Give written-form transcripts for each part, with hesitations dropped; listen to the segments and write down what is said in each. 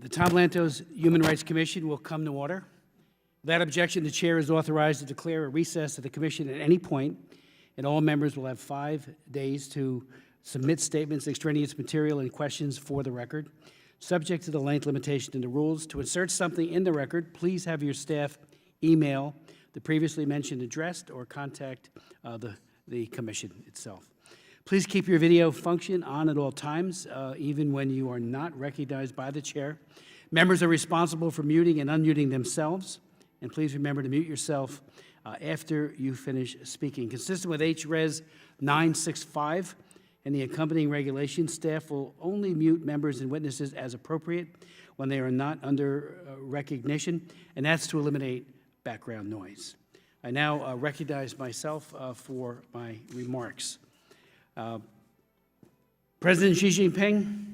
The Tom Lantos Human Rights Commission will come to order. Without objection, the chair is authorized to declare a recess of the commission at any point, and all members will have 5 days to submit statements, extraneous material, and questions for the record, subject to the length limitation in the rules. To insert something in the record, please have your staff email the previously mentioned address or contact the commission itself. Please keep your video function on at all times, even when you are not recognized by the chair. Members are responsible for muting and unmuting themselves, and please remember to mute yourself after you finish speaking. Consistent with HRes 965 and the accompanying regulations, staff will only mute members and witnesses as appropriate when they are not under recognition, and that's to eliminate background noise. I now recognize myself for my remarks. President Xi Jinping,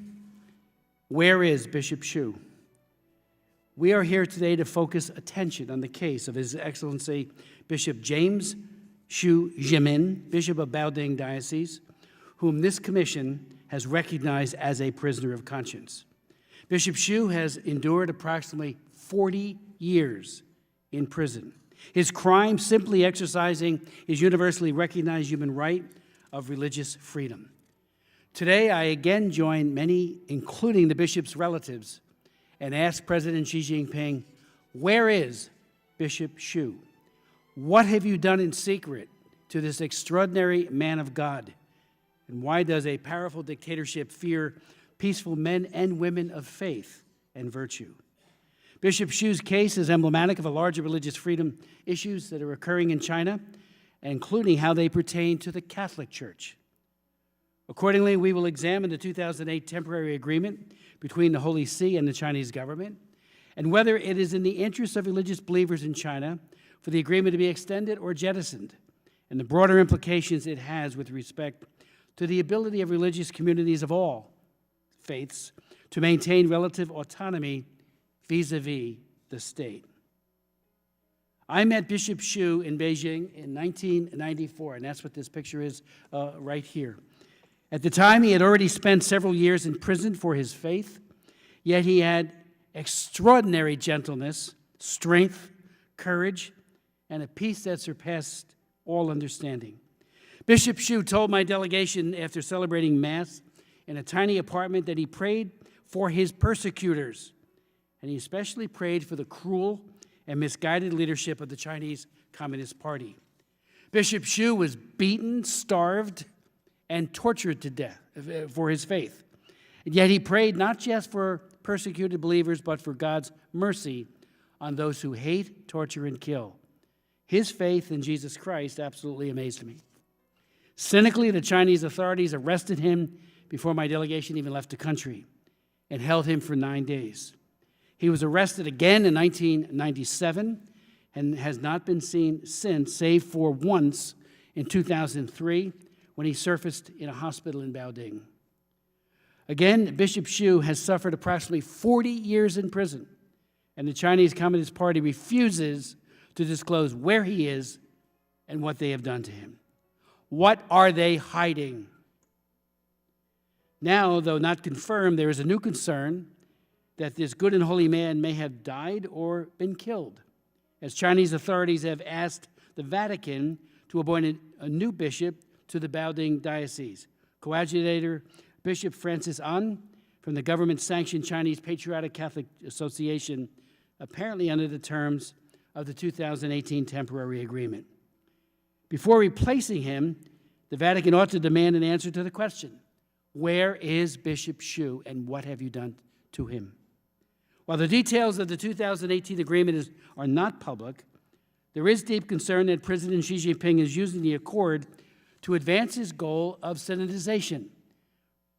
where is Bishop Su? We are here today to focus attention on the case of His Excellency Bishop James Su Zhimin, Bishop of Baoding Diocese, whom this commission has recognized as a prisoner of conscience. Bishop Su has endured approximately 40 years in prison. His crime simply exercising his universally recognized human right of religious freedom. Today, I again join many, including the bishop's relatives, and ask President Xi Jinping, where is Bishop Su? What have you done in secret to this extraordinary man of God? And why does a powerful dictatorship fear peaceful men and women of faith and virtue? Bishop Su's case is emblematic of a larger religious freedom issues that are occurring in China, including how they pertain to the Catholic Church. Accordingly, we will examine the 2008 temporary agreement between the Holy See and the Chinese government, and whether it is in the interest of religious believers in China for the agreement to be extended or jettisoned, and the broader implications it has with respect to the ability of religious communities of all faiths to maintain relative autonomy vis-a-vis the state. I met Bishop Su in Beijing in 1994, and that's what this picture is right here. At the time, he had already spent several years in prison for his faith, yet he had extraordinary gentleness, strength, courage, and a peace that surpassed all understanding. Bishop Su told my delegation after celebrating Mass in a tiny apartment that he prayed for his persecutors, and he especially prayed for the cruel and misguided leadership of the Chinese Communist Party. Bishop Su was beaten, starved, and tortured to death for his faith. And yet he prayed not just for persecuted believers, but for God's mercy on those who hate, torture, and kill. His faith in Jesus Christ absolutely amazed me. Cynically, the Chinese authorities arrested him before my delegation even left the country and held him for 9 days. He was arrested again in 1997 and has not been seen since, save for once in 2003 when he surfaced in a hospital in Baoding. Again, Bishop Su has suffered approximately 40 years in prison, and the Chinese Communist Party refuses to disclose where he is and what they have done to him. What are they hiding? Now, though not confirmed, there is a new concern that this good and holy man may have died or been killed, as Chinese authorities have asked the Vatican to appoint a new bishop to the Baoding Diocese. Coadjutor Bishop Francis An from the government-sanctioned Chinese Patriotic Catholic Association, apparently under the terms of the 2018 temporary agreement. Before replacing him, the Vatican ought to demand an answer to the question, where is Bishop Su and what have you done to him? While the details of the 2018 agreement are not public, there is deep concern that President Xi Jinping is using the accord to advance his goal of synodization,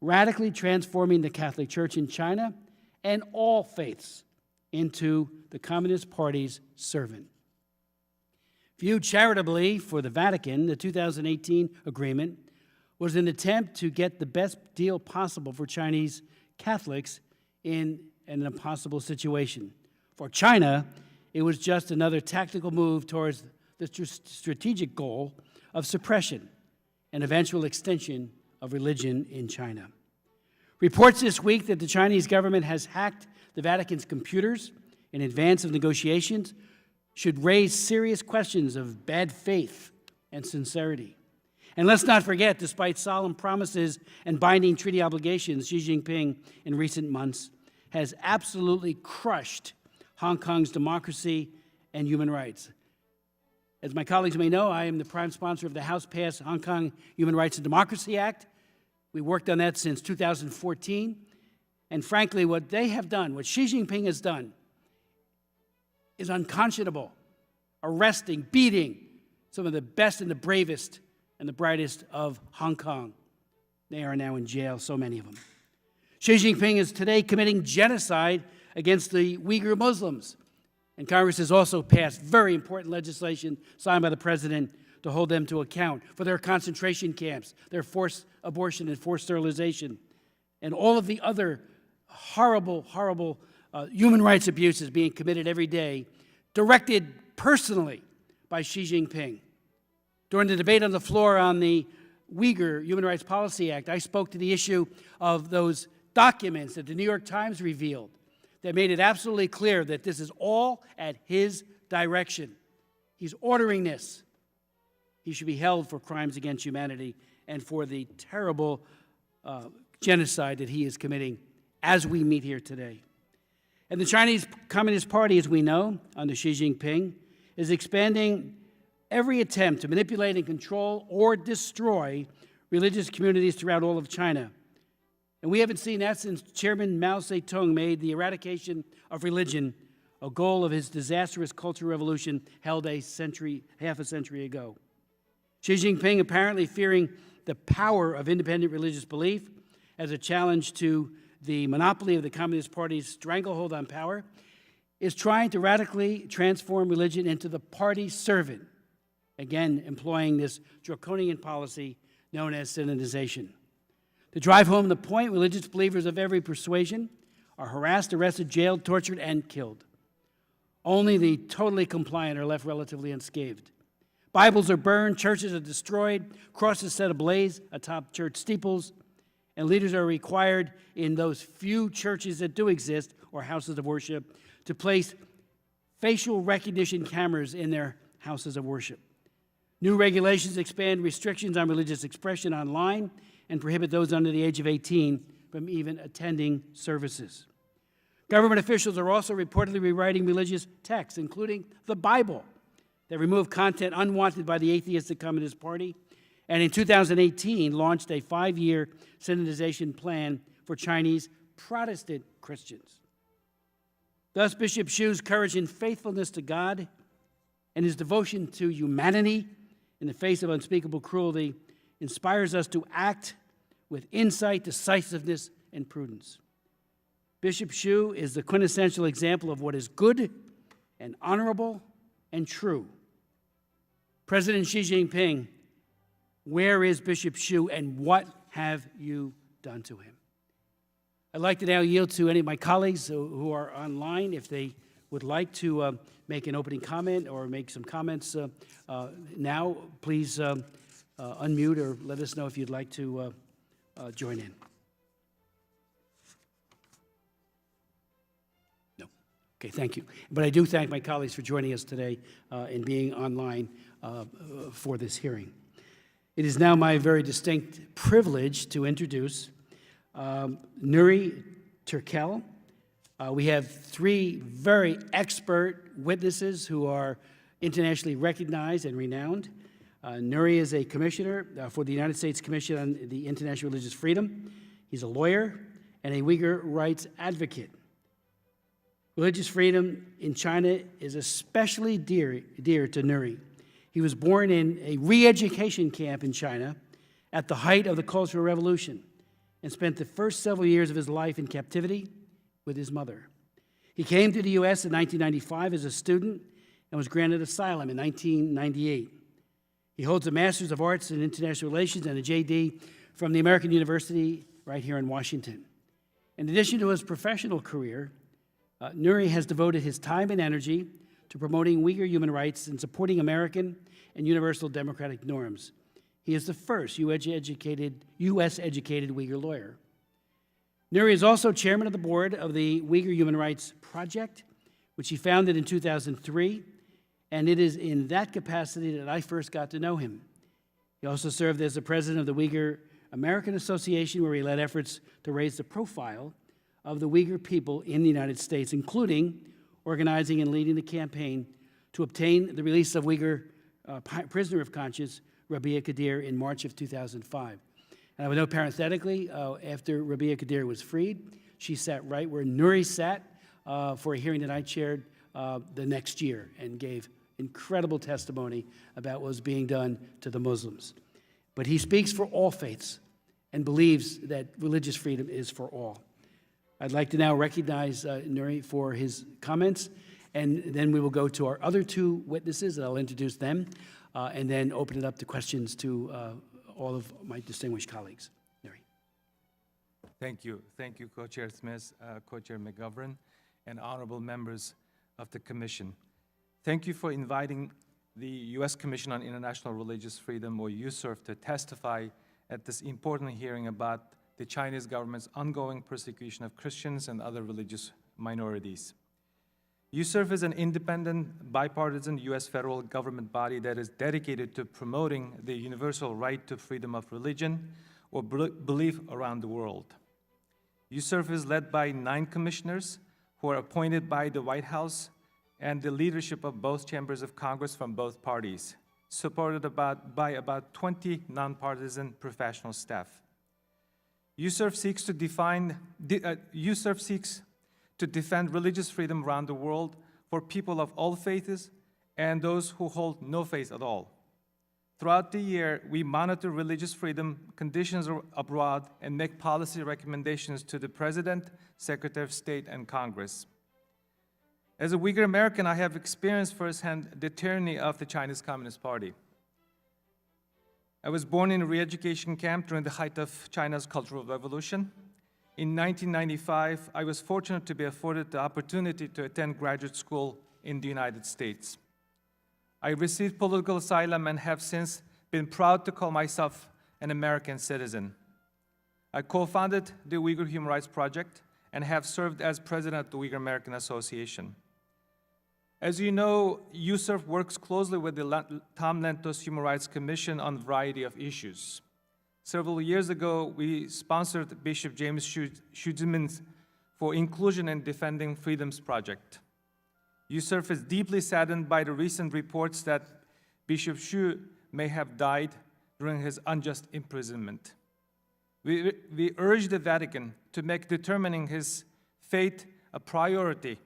radically transforming the Catholic Church in China and all faiths into the Communist Party's servant. Viewed charitably for the Vatican, the 2018 agreement was an attempt to get the best deal possible for Chinese Catholics in an impossible situation. For China, it was just another tactical move towards the strategic goal of suppression and eventual extinction of religion in China. Reports this week that the Chinese government has hacked the Vatican's computers in advance of negotiations should raise serious questions of bad faith and sincerity. And let's not forget, despite solemn promises and binding treaty obligations, Xi Jinping in recent months has absolutely crushed Hong Kong's democracy and human rights. As my colleagues may know, I am the prime sponsor of the House-passed Hong Kong Human Rights and Democracy Act. We worked on that since 2014. And frankly, what they have done, what Xi Jinping has done, is unconscionable, arresting, beating some of the best and the bravest and the brightest of Hong Kong. They are now in jail, so many of them. Xi Jinping is today committing genocide against the Uyghur Muslims. And Congress has also passed very important legislation signed by the President to hold them to account for their concentration camps, their forced abortion and forced sterilization, and all of the other horrible, horrible human rights abuses being committed every day, directed personally by Xi Jinping. During the debate on the floor on the Uyghur Human Rights Policy Act, I spoke to the issue of those documents that the New York Times revealed that made it absolutely clear that this is all at his direction. He's ordering this. He should be held for crimes against humanity and for the terrible genocide that he is committing as we meet here today. And the Chinese Communist Party, as we know, under Xi Jinping, is expanding every attempt to manipulate and control or destroy religious communities throughout all of China. And we haven't seen that since Chairman Mao Zedong made the eradication of religion a goal of his disastrous Cultural Revolution held half a century ago. Xi Jinping, apparently fearing the power of independent religious belief as a challenge to the monopoly of the Communist Party's stranglehold on power, is trying to radically transform religion into the party servant, again employing this draconian policy known as synodization. To drive home the point, religious believers of every persuasion are harassed, arrested, jailed, tortured, and killed. Only the totally compliant are left relatively unscathed. Bibles are burned, churches are destroyed, crosses set ablaze atop church steeples, and leaders are required in those few churches that do exist, or houses of worship, to place facial recognition cameras in their houses of worship. New regulations expand restrictions on religious expression online and prohibit those under the age of 18 from even attending services. Government officials are also reportedly rewriting religious texts, including the Bible, that remove content unwanted by the atheistic Communist Party, and in 2018 launched a 5-year synodization plan for Chinese Protestant Christians. Thus, Bishop Shu's courage and faithfulness to God and his devotion to humanity in the face of unspeakable cruelty inspires us to act with insight, decisiveness, and prudence. Bishop Shu is the quintessential example of what is good and honorable and true. President Xi Jinping, where is Bishop Shu and what have you done to him? I'd like to now yield to any of my colleagues who are online if they would like to make an opening comment or make some comments now. Please unmute or let us know if you'd like to join in. No. Okay, thank you. But I do thank my colleagues for joining us today and being online for this hearing. It is now my very distinct privilege to introduce Nuri Turkel. We have 3 very expert witnesses who are internationally recognized and renowned. Nuri is a commissioner for the United States Commission on the International Religious Freedom. He's a lawyer and a Uyghur rights advocate. Religious freedom in China is especially dear to Nuri. He was born in a re-education camp in China at the height of the Cultural Revolution and spent the first several years of his life in captivity with his mother. He came to the U.S. in 1995 as a student and was granted asylum in 1998. He holds a Master's of Arts in International Relations and a J.D. from the American University right here in Washington. In addition to his professional career, Nuri has devoted his time and energy to promoting Uyghur human rights and supporting American and universal democratic norms. He is the first U.S.-educated Uyghur lawyer. Nuri is also chairman of the board of the Uyghur Human Rights Project, which he founded in 2003, and it is in that capacity that I first got to know him. He also served as the president of the Uyghur American Association, where he led efforts to raise the profile of the Uyghur people in the United States, including organizing and leading the campaign to obtain the release of Uyghur prisoner of conscience, Rabia Qadir, in March of 2005. And I would note parenthetically, after Rabia Qadir was freed, she sat right where Nuri sat for a hearing that I chaired the next year and gave incredible testimony about what was being done to the Muslims. But he speaks for all faiths and believes that religious freedom is for all. I'd like to now recognize Nuri for his comments, and then we will go to our other two witnesses, and I'll introduce them, and then open it up to questions to all of my distinguished colleagues. Nuri. Thank you. Thank you, Co-Chair Smith, Co-Chair McGovern, and honorable members of the Commission. Thank you for inviting the U.S. Commission on International Religious Freedom, or USCIRF, to testify at this important hearing about the Chinese government's ongoing persecution of Christians and other religious minorities. USCIRF is an independent, bipartisan U.S. federal government body that is dedicated to promoting the universal right to freedom of religion or belief around the world. USCIRF is led by 9 commissioners who are appointed by the White House and the leadership of both chambers of Congress from both parties, supported by about 20 nonpartisan professional staff. USCIRF seeks to defend religious freedom around the world for people of all faiths and those who hold no faith at all. Throughout the year, we monitor religious freedom conditions abroad and make policy recommendations to the President, Secretary of State, and Congress. As a Uyghur American, I have experienced firsthand the tyranny of the Chinese Communist Party. I was born in a re-education camp during the height of China's Cultural Revolution. In 1995, I was fortunate to be afforded the opportunity to attend graduate school in the United States. I received political asylum and have since been proud to call myself an American citizen. I co-founded the Uyghur Human Rights Project and have served as president of the Uyghur American Association. As you know, USCIRF works closely with the Lantos Human Rights Commission on a variety of issues. Several years ago, we sponsored Bishop James Su Zhimin for Inclusion and Defending Freedoms Project. USCIRF is deeply saddened by the recent reports that Bishop Shu may have died during his unjust imprisonment. We urge the Vatican to make determining his fate a priority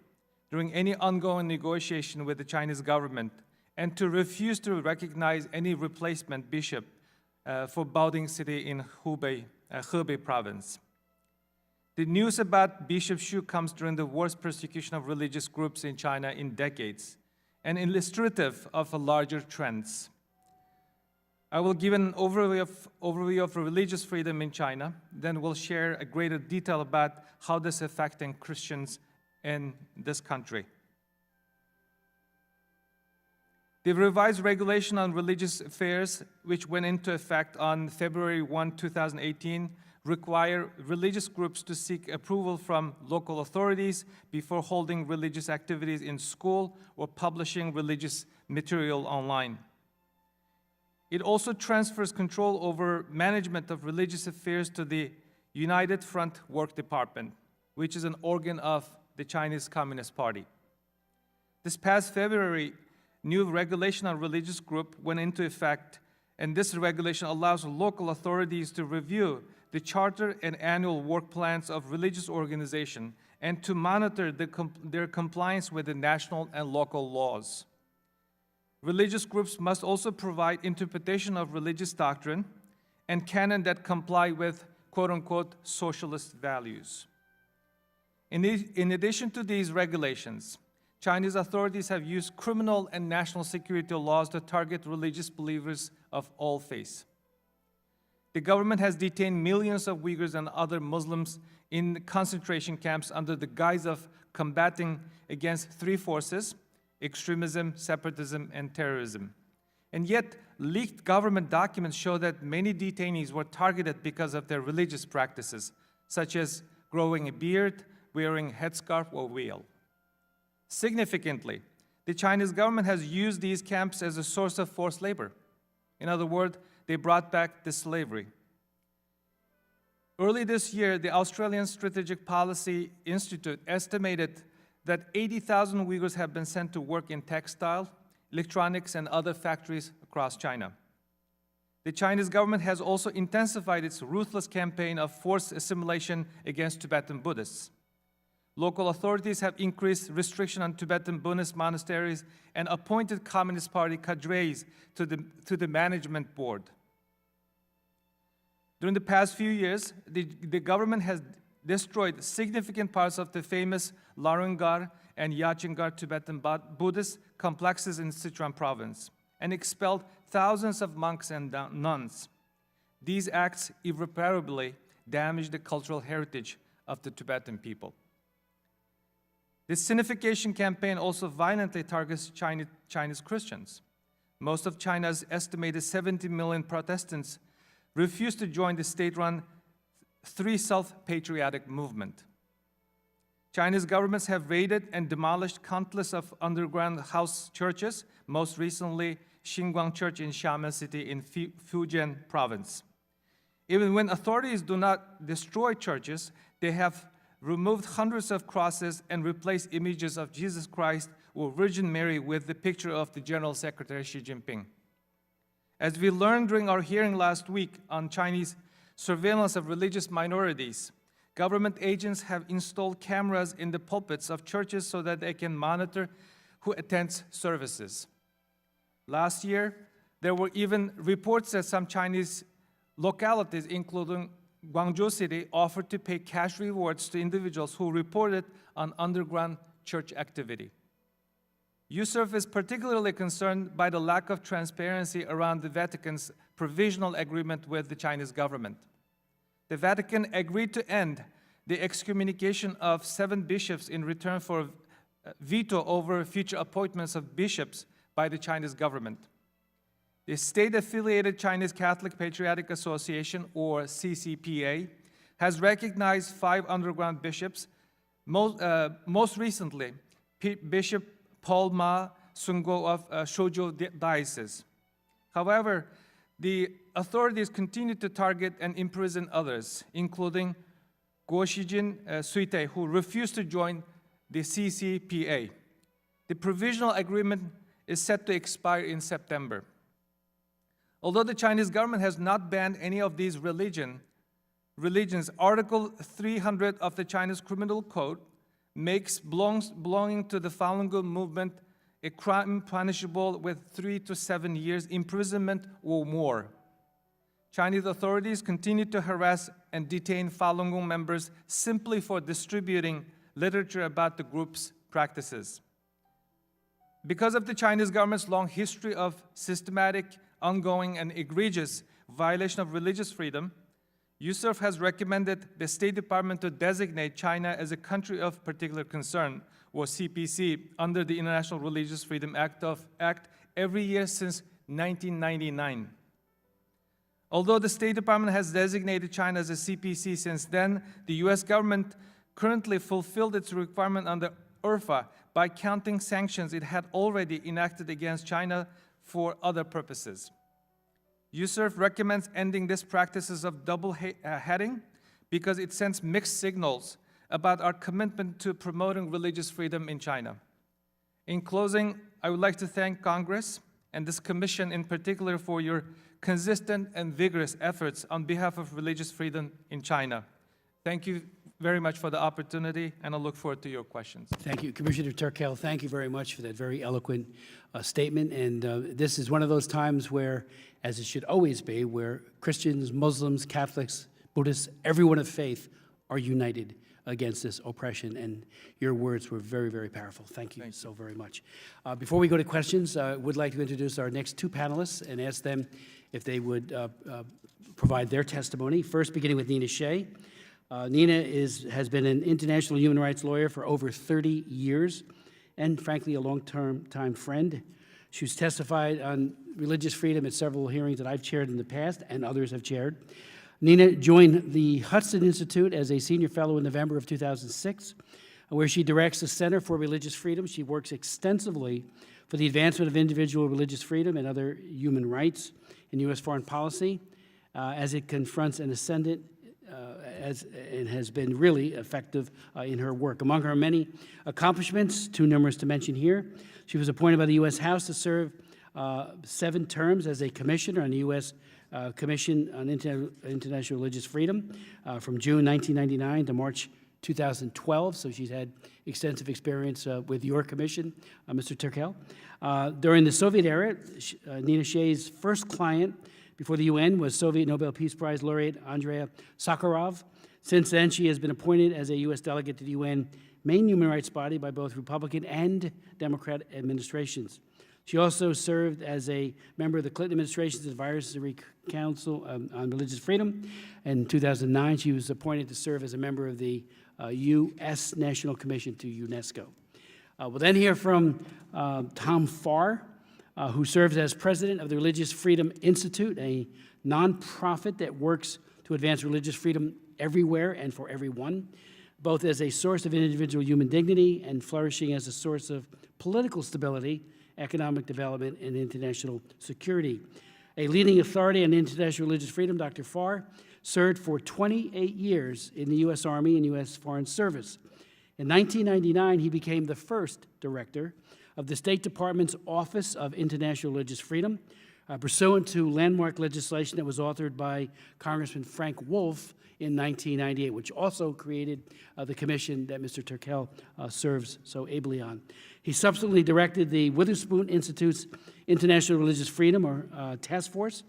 during any ongoing negotiation with the Chinese government, and to refuse to recognize any replacement bishop for Baoding city in Hubei Province. The news about Bishop Shu comes during the worst persecution of religious groups in China in decades, and illustrative of larger trends. I will give an overview of religious freedom in China, then we'll share a greater detail about how this is affecting Christians in this country. The revised regulation on religious affairs, which went into effect on February 1, 2018, require religious groups to seek approval from local authorities before holding religious activities in school or publishing religious material online. It also transfers control over management of religious affairs to the United Front Work Department, which is an organ of the Chinese Communist Party. This past February, new regulation on religious group went into effect, and this regulation allows local authorities to review the charter and annual work plans of religious organizations and to monitor their compliance with the national and local laws. Religious groups must also provide interpretation of religious doctrine and canon that comply with quote-unquote socialist values. In addition to these regulations, Chinese authorities have used criminal and national security laws to target religious believers of all faiths. The government has detained millions of Uyghurs and other Muslims in concentration camps under the guise of combating against 3 forces: extremism, separatism, and terrorism. And yet, leaked government documents show that many detainees were targeted because of their religious practices, such as growing a beard, wearing headscarf or veil. Significantly, the Chinese government has used these camps as a source of forced labor. In other words, they brought back the slavery. Early this year, the Australian Strategic Policy Institute estimated that 80,000 Uyghurs have been sent to work in textile, electronics, and other factories across China. The Chinese government has also intensified its ruthless campaign of forced assimilation against Tibetan Buddhists. Local authorities have increased restriction on Tibetan Buddhist monasteries and appointed Communist Party cadres to the management board. During the past few years, the government has destroyed significant parts of the famous Larungar and Yachingar Tibetan Buddhist complexes in Sichuan province and expelled thousands of monks and nuns. These acts irreparably damage the cultural heritage of the Tibetan people. This Sinification campaign also violently targets Chinese Christians. Most of China's estimated 70 million Protestants refuse to join the state-run Three Self-Patriotic movement. Chinese governments have raided and demolished countless of underground house churches, most recently Xinguang Church in Xiamen City in Fujian Province. Even when authorities do not destroy churches, they have removed hundreds of crosses and replaced images of Jesus Christ or Virgin Mary with the picture of the General Secretary Xi Jinping. As we learned during our hearing last week on Chinese surveillance of religious minorities, government agents have installed cameras in the pulpits of churches so that they can monitor who attends services. Last year, there were even reports that some Chinese localities, including Guangzhou City, offered to pay cash rewards to individuals who reported on underground church activity. USCIRF is particularly concerned by the lack of transparency around the Vatican's provisional agreement with the Chinese government. The Vatican agreed to end the excommunication of 7 bishops in return for veto over future appointments of bishops by the Chinese government. The state-affiliated Chinese Catholic Patriotic Association, or CCPA, has recognized 5 underground bishops, most recently Bishop Paul Ma Sungo of Shoujiu Diocese. However, the authorities continue to target and imprison others, including Guo Shijin Suite, who refused to join the CCPA. The provisional agreement is set to expire in September. Although the Chinese government has not banned any of these religions, Article 300 of the Chinese Criminal Code makes belonging to the Falun Gong movement a crime punishable with 3 to 7 years imprisonment or more. Chinese authorities continue to harass and detain Falun Gong members simply for distributing literature about the group's practices. Because of the Chinese government's long history of systematic, ongoing, and egregious violation of religious freedom, USCIRF has recommended the State Department to designate China as a country of particular concern, or CPC, under the International Religious Freedom Act every year since 1999. Although the State Department has designated China as a CPC since then, the US government currently fulfilled its requirement under IRFA by counting sanctions it had already enacted against China for other purposes. USCIRF recommends ending these practices of double heading because it sends mixed signals about our commitment to promoting religious freedom in China. In closing, I would like to thank Congress and this commission in particular for your consistent and vigorous efforts on behalf of religious freedom in China. Thank you very much for the opportunity, and I look forward to your questions. Thank you, Commissioner Turkel. Thank you very much for that very eloquent statement. And this is one of those times where, as it should always be, where Christians, Muslims, Catholics, Buddhists, everyone of faith are united against this oppression. And your words were very, very powerful. Thank you so very much. Before we go to questions, I would like to introduce our next 2 panelists and ask them if they would provide their testimony. First, beginning with Nina Shea. Nina has been an international human rights lawyer for over 30 years and, frankly, a long-time friend. She's testified on religious freedom at several hearings that I've chaired in the past and others have chaired. Nina joined the Hudson Institute as a senior fellow in November of 2006, where she directs the Center for Religious Freedom. She works extensively for the advancement of individual religious freedom and other human rights in U.S. foreign policy as it confronts an ascendant and has been really effective in her work. Among her many accomplishments, too numerous to mention here, she was appointed by the U.S. House to serve 7 terms as a commissioner on the U.S. Commission on International Religious Freedom from June 1999 to March 2012, so she's had extensive experience with your commission, Mr. Turkel. During the Soviet era, Nina Shay's first client before the UN was Soviet Nobel Peace Prize laureate Andrei Sakharov. Since then, she has been appointed as a U.S. delegate to the UN main human rights body by both Republican and Democrat administrations. She also served as a member of the Clinton administration's Advisory Council on Religious Freedom. In 2009, she was appointed to serve as a member of the U.S. National Commission to UNESCO. We'll then hear from Tom Farr, who serves as president of the Religious Freedom Institute, a nonprofit that works to advance religious freedom everywhere and for everyone, both as a source of individual human dignity and flourishing as a source of political stability, economic development, and international security. A leading authority on international religious freedom, Dr. Farr served for 28 years in the U.S. Army and U.S. Foreign Service. In 1999, he became the first director of the State Department's Office of International Religious Freedom, pursuant to landmark legislation that was authored by Congressman Frank Wolf in 1998, which also created the commission that Mr. Turkel serves so ably on. He subsequently directed the Witherspoon Institute's International Religious Freedom, or Task Force,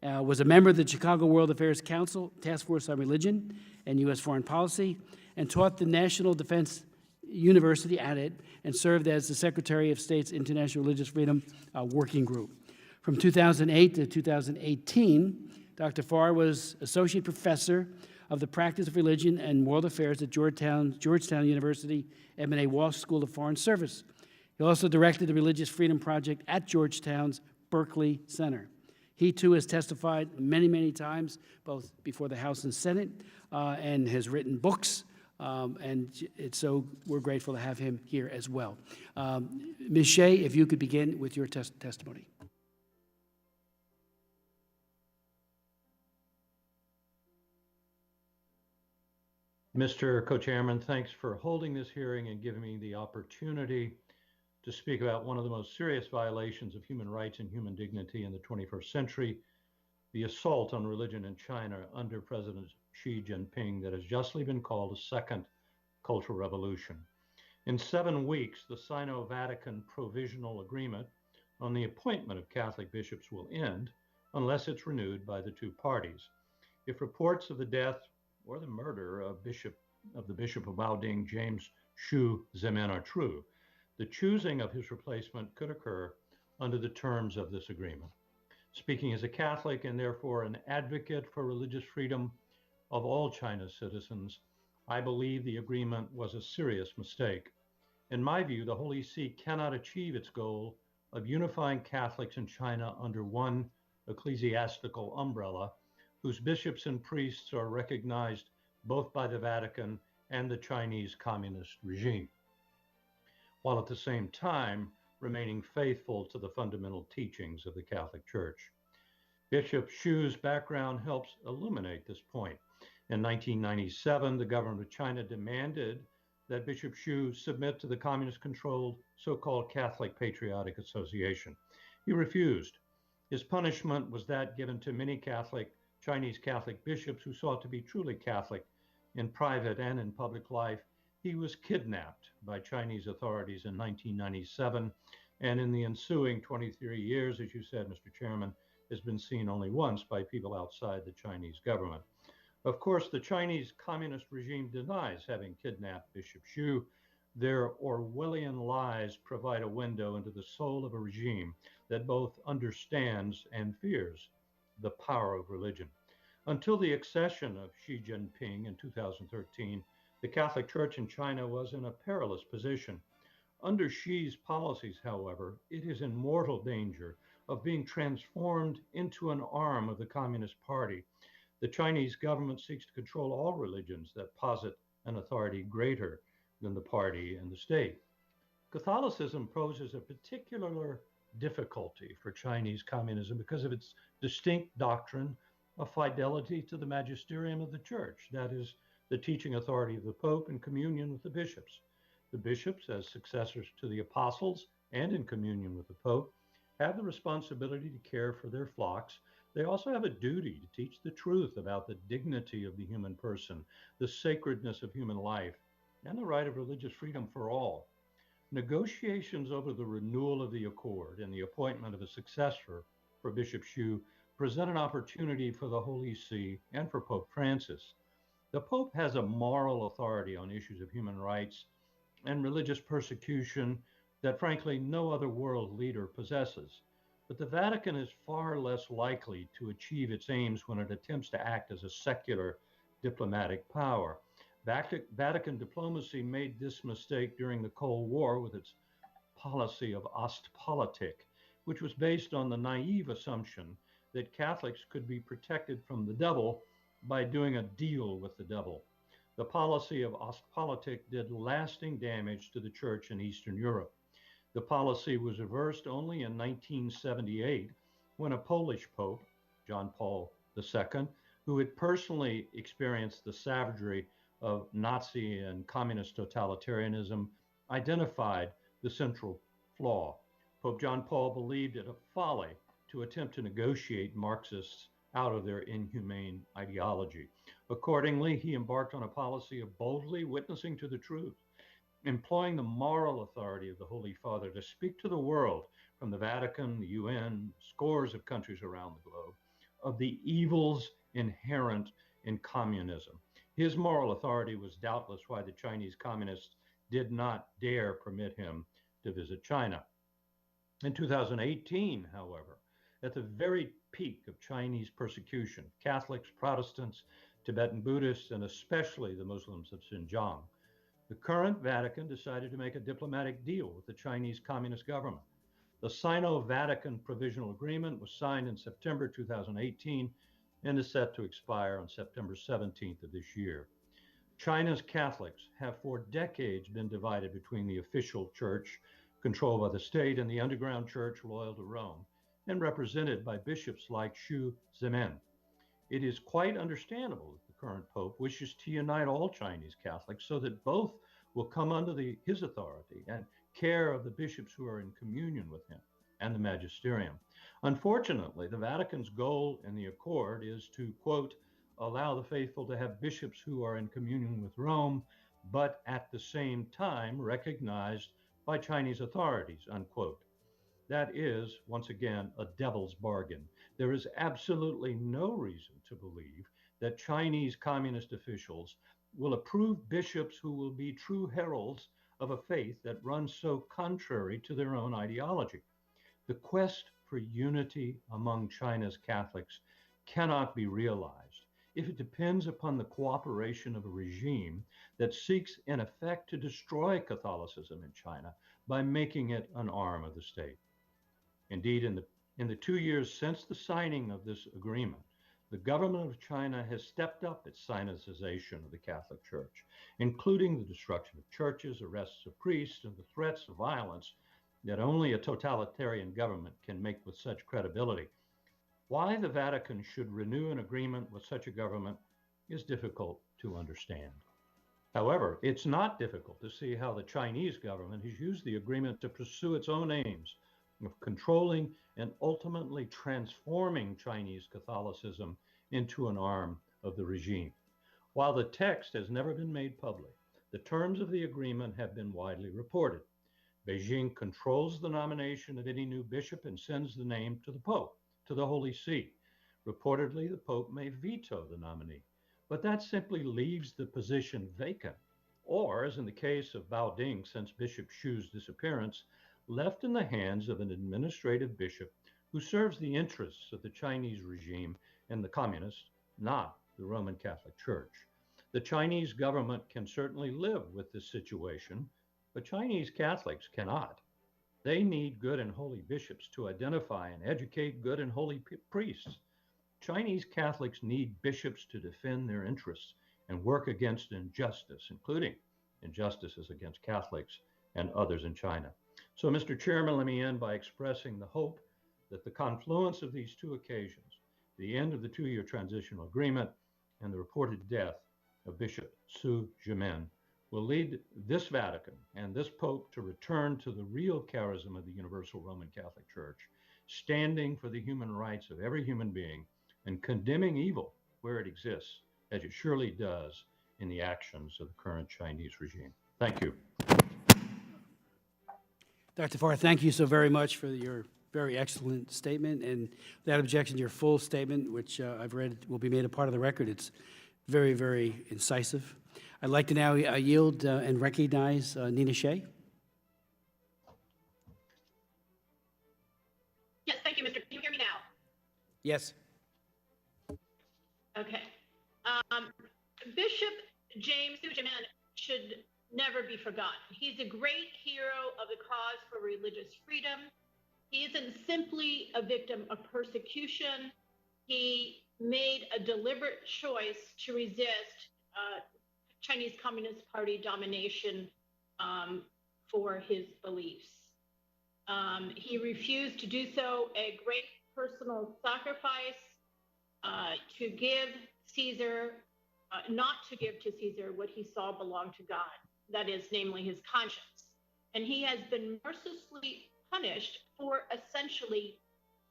was a member of the Chicago World Affairs Council Task Force on Religion and U.S. Foreign Policy, and taught the National Defense University at it, and served as the Secretary of State's International Religious Freedom Working Group. From 2008 to 2018, Dr. Farr was Associate Professor of the Practice of Religion and World Affairs at Georgetown University M&A Walsh School of Foreign Service. He also directed the Religious Freedom Project at Georgetown's Berkeley Center. He, too, has testified many, many times, both before the House and Senate, and has written books, so we're grateful to have him here as well. Ms. Shay, if you could begin with your testimony. Mr. Co-Chairman, thanks for holding this hearing and giving me the opportunity to speak about one of the most serious violations of human rights and human dignity in the 21st century, the assault on religion in China under President Xi Jinping that has justly been called a second cultural revolution. In 7 weeks, the Sino-Vatican Provisional Agreement on the appointment of Catholic bishops will end unless it's renewed by the 2 parties. If reports of the death or the murder of the Bishop of Baoding, James Su Zhimin, are true, the choosing of his replacement could occur under the terms of this agreement. Speaking as a Catholic and therefore an advocate for religious freedom of all China's citizens, I believe the agreement was a serious mistake. In my view, the Holy See cannot achieve its goal of unifying Catholics in China under one ecclesiastical umbrella, whose bishops and priests are recognized both by the Vatican and the Chinese Communist regime, while at the same time remaining faithful to the fundamental teachings of the Catholic Church. Bishop Shu's background helps illuminate this point. In 1997, the government of China demanded that Bishop Shu submit to the communist-controlled so-called Catholic Patriotic Association. He refused. His punishment was that given to many Chinese Catholic bishops who sought to be truly Catholic in private and in public life. He was kidnapped by Chinese authorities in 1997, and in the ensuing 23 years, as you said, Mr. Chairman, has been seen only once by people outside the Chinese government. Of course, the Chinese communist regime denies having kidnapped Bishop Shu. Their Orwellian lies provide a window into the soul of a regime that both understands and fears the power of religion. Until the accession of Xi Jinping in 2013, the Catholic Church in China was in a perilous position. Under Xi's policies, however, it is in mortal danger of being transformed into an arm of the Communist Party. The Chinese government seeks to control all religions that posit an authority greater than the party and the state. Catholicism poses a particular difficulty for Chinese communism because of its distinct doctrine of fidelity to the magisterium of the church, that is, the teaching authority of the Pope in communion with the bishops. The bishops, as successors to the apostles and in communion with the Pope, have the responsibility to care for their flocks. They also have a duty to teach the truth about the dignity of the human person, the sacredness of human life, and the right of religious freedom for all. Negotiations over the renewal of the accord and the appointment of a successor for Bishop Shu present an opportunity for the Holy See and for Pope Francis. The Pope has a moral authority on issues of human rights and religious persecution that, frankly, no other world leader possesses. But the Vatican is far less likely to achieve its aims when it attempts to act as a secular diplomatic power. Vatican diplomacy made this mistake during the Cold War with its policy of Ostpolitik, which was based on the naive assumption that Catholics could be protected from the devil by doing a deal with the devil. The policy of Ostpolitik did lasting damage to the church in Eastern Europe. The policy was reversed only in 1978 when a Polish Pope, John Paul II, who had personally experienced the savagery of Nazi and communist totalitarianism, identified the central flaw. Pope John Paul believed it a folly to attempt to negotiate Marxists out of their inhumane ideology. Accordingly, he embarked on a policy of boldly witnessing to the truth, employing the moral authority of the Holy Father to speak to the world from the Vatican, the UN, scores of countries around the globe, of the evils inherent in communism. His moral authority was doubtless why the Chinese communists did not dare permit him to visit China. In 2018, however, at the very peak of Chinese persecution, Catholics, Protestants, Tibetan Buddhists, and especially the Muslims of Xinjiang, the current Vatican decided to make a diplomatic deal with the Chinese Communist government. The Sino-Vatican Provisional Agreement was signed in September 2018 and is set to expire on September 17th of this year. China's Catholics have for decades been divided between the official church, controlled by the state, and the underground church loyal to Rome, and represented by bishops like Su Zhimin. It is quite understandable that the current Pope wishes to unite all Chinese Catholics so that both will come under his authority and care of the bishops who are in communion with him and the Magisterium. Unfortunately, the Vatican's goal in the accord is to, quote, allow the faithful to have bishops who are in communion with Rome, but at the same time recognized by Chinese authorities, unquote. That is, once again, a devil's bargain. There is absolutely no reason to believe that Chinese communist officials will approve bishops who will be true heralds of a faith that runs so contrary to their own ideology. The quest for unity among China's Catholics cannot be realized if it depends upon the cooperation of a regime that seeks, in effect, to destroy Catholicism in China by making it an arm of the state. Indeed, in the 2 years since the signing of this agreement, the government of China has stepped up its Sinicization of the Catholic Church, including the destruction of churches, arrests of priests, and the threats of violence that only a totalitarian government can make with such credibility. Why the Vatican should renew an agreement with such a government is difficult to understand. However, it's not difficult to see how the Chinese government has used the agreement to pursue its own aims of controlling and ultimately transforming Chinese Catholicism into an arm of the regime. While the text has never been made public, the terms of the agreement have been widely reported. Beijing controls the nomination of any new bishop and sends the name to the Pope, to the Holy See. Reportedly, the Pope may veto the nominee, but that simply leaves the position vacant, or, as in the case of Baoding since Bishop Shu's disappearance, left in the hands of an administrative bishop who serves the interests of the Chinese regime and the communists, not the Roman Catholic Church. The Chinese government can certainly live with this situation, but Chinese Catholics cannot. They need good and holy bishops to identify and educate good and holy priests. Chinese Catholics need bishops to defend their interests and work against injustice, including injustices against Catholics and others in China. So, Mr. Chairman, let me end by expressing the hope that the confluence of these two occasions, the end of the two-year transitional agreement and the reported death of Bishop Su Zhimin, will lead this Vatican and this Pope to return to the real charism of the Universal Roman Catholic Church, standing for the human rights of every human being and condemning evil where it exists, as it surely does in the actions of the current Chinese regime. Thank you. Dr. Farr, thank you so very much for your very excellent statement, and without objection, your full statement, which I've read, will be made a part of the record. It's very, very incisive. I'd like to now yield and recognize Nina Shea. Yes, thank you, Mr. Can you hear me now? Yes. Okay. Bishop James Su Zhimin should never be forgotten. He's a great hero of the cause for religious freedom. He isn't simply a victim of persecution. He made a deliberate choice to resist Chinese Communist Party domination for his beliefs. He refused to do so, a great personal sacrifice to give Caesar, not to give to Caesar what he saw belonged to God, that is, namely his conscience. And he has been mercilessly punished for essentially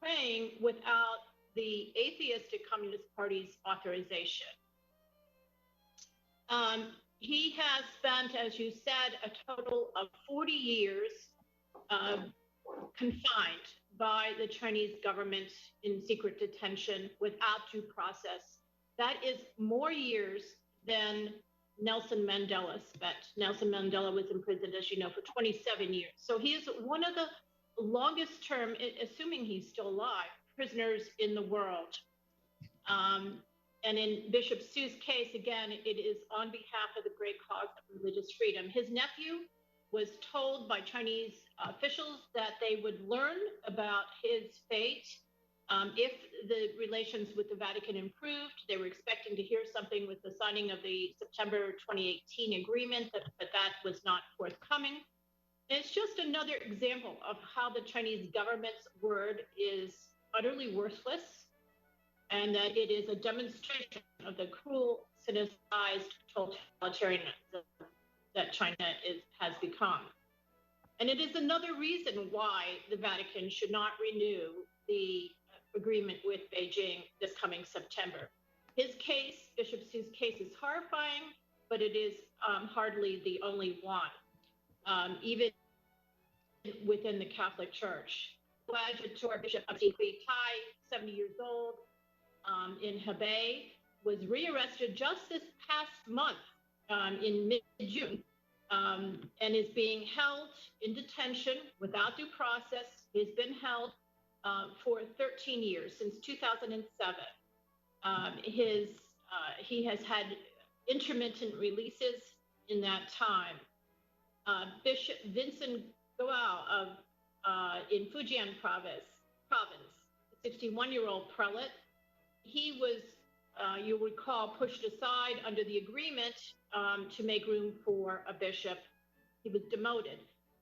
praying without the atheistic Communist Party's authorization. He has spent, as you said, a total of 40 years confined by the Chinese government in secret detention without due process. That is more years than Nelson Mandela spent. Nelson Mandela was imprisoned, as you know, for 27 years. So he is one of the longest term, assuming he's still alive, prisoners in the world. And in Bishop Su's case, again, it is on behalf of the great cause of religious freedom. His nephew was told by Chinese officials that they would learn about his fate if the relations with the Vatican improved. They were expecting to hear something with the signing of the September 2018 agreement, but that was not forthcoming. And it's just another example of how the Chinese government's word is utterly worthless, and that it is a demonstration of the cruel, cynicized totalitarianism that China has become. And it is another reason why the Vatican should not renew the agreement with Beijing this coming September. His case, Bishop Su's case, is horrifying, but it is hardly the only one, even within the Catholic Church. Adjutor Bishop Tai, 70 years old, in Hubei, was rearrested just this past month in mid-June, and is being held in detention without due process. He's been held for 13 years, since 2007. He has had intermittent releases in that time. Bishop Vincent Guo in Fujian province, 61-year-old prelate, he was, you'll recall, pushed aside under the agreement to make room for a bishop. He was demoted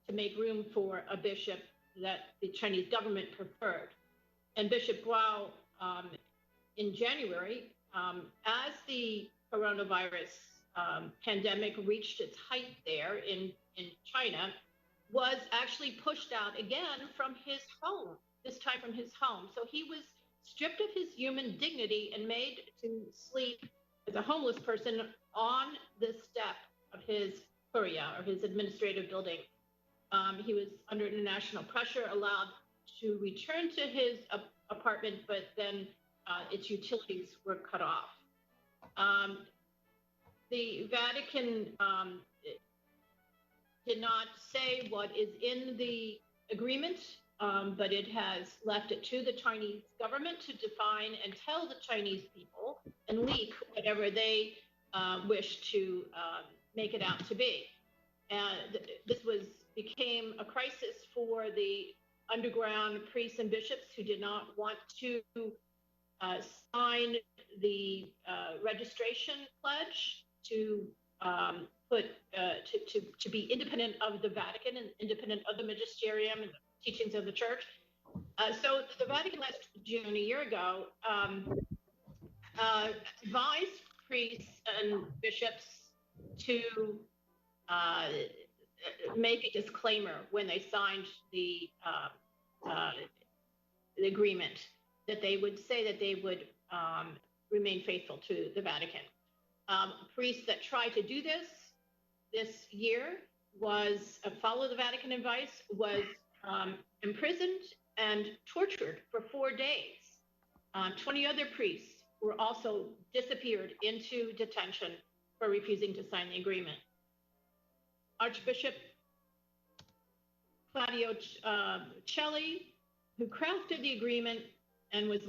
to make room for a bishop that the Chinese government preferred. And Bishop Guo, in January, as the coronavirus pandemic reached its height there in China, was actually pushed out again from his home, this time from his home. So he was stripped of his human dignity and made to sleep as a homeless person on the step of his curia, or his administrative building. He was under international pressure, allowed to return to his apartment, but then its utilities were cut off. The Vatican did not say what is in the agreement, but it has left it to the Chinese government to define and tell the Chinese people and leak whatever they wish to make it out to be. And this became a crisis for the underground priests and bishops who did not want to sign the registration pledge to put to be independent of the Vatican and independent of the Magisterium and the teachings of the Church. So the Vatican last June, a year ago, advised priests and bishops to make a disclaimer when they signed the agreement, that they would say that they would remain faithful to the Vatican. Priests that tried to do this year was follow the Vatican advice, was imprisoned and tortured for 4 days. 20 other priests were also disappeared into detention for refusing to sign the agreement. Archbishop Claudio Celli, who crafted the agreement and is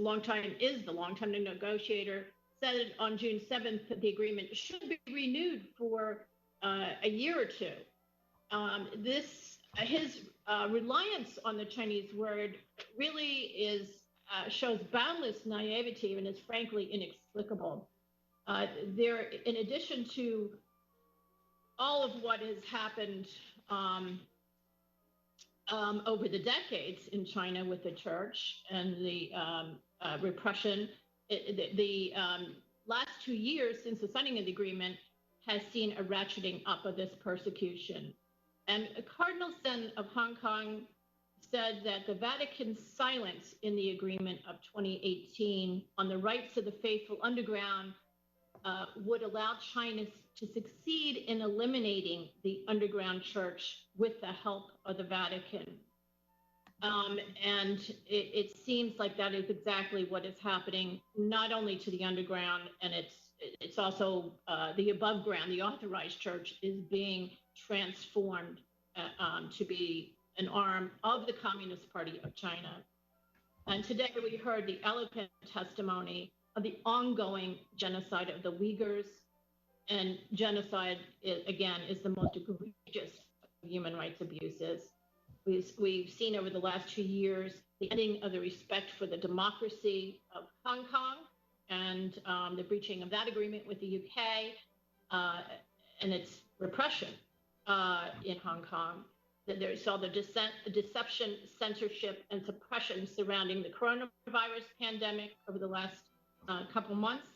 the longtime negotiator, said on June 7th that the agreement should be renewed for a year or two. His reliance on the Chinese word really shows boundless naivety and is frankly inexplicable. In addition to all of what has happened over the decades in China with the church and the repression, the last 2 years since the signing of the agreement has seen a ratcheting up of this persecution. And Cardinal Sen of Hong Kong said that the Vatican's silence in the agreement of 2018 on the rights of the faithful underground would allow China to succeed in eliminating the underground church with the help of the Vatican. And it seems like that is exactly what is happening, not only to the underground, and it's also the above ground, the authorized church is being transformed to be an arm of the Communist Party of China. And today we heard the eloquent testimony of the ongoing genocide of the Uyghurs. And genocide, again, is the most egregious of human rights abuses. We've seen over the last 2 years the ending of the respect for the democracy of Hong Kong and the breaching of that agreement with the UK and its repression in Hong Kong. There saw the deception, censorship, and suppression surrounding the coronavirus pandemic over the last couple months.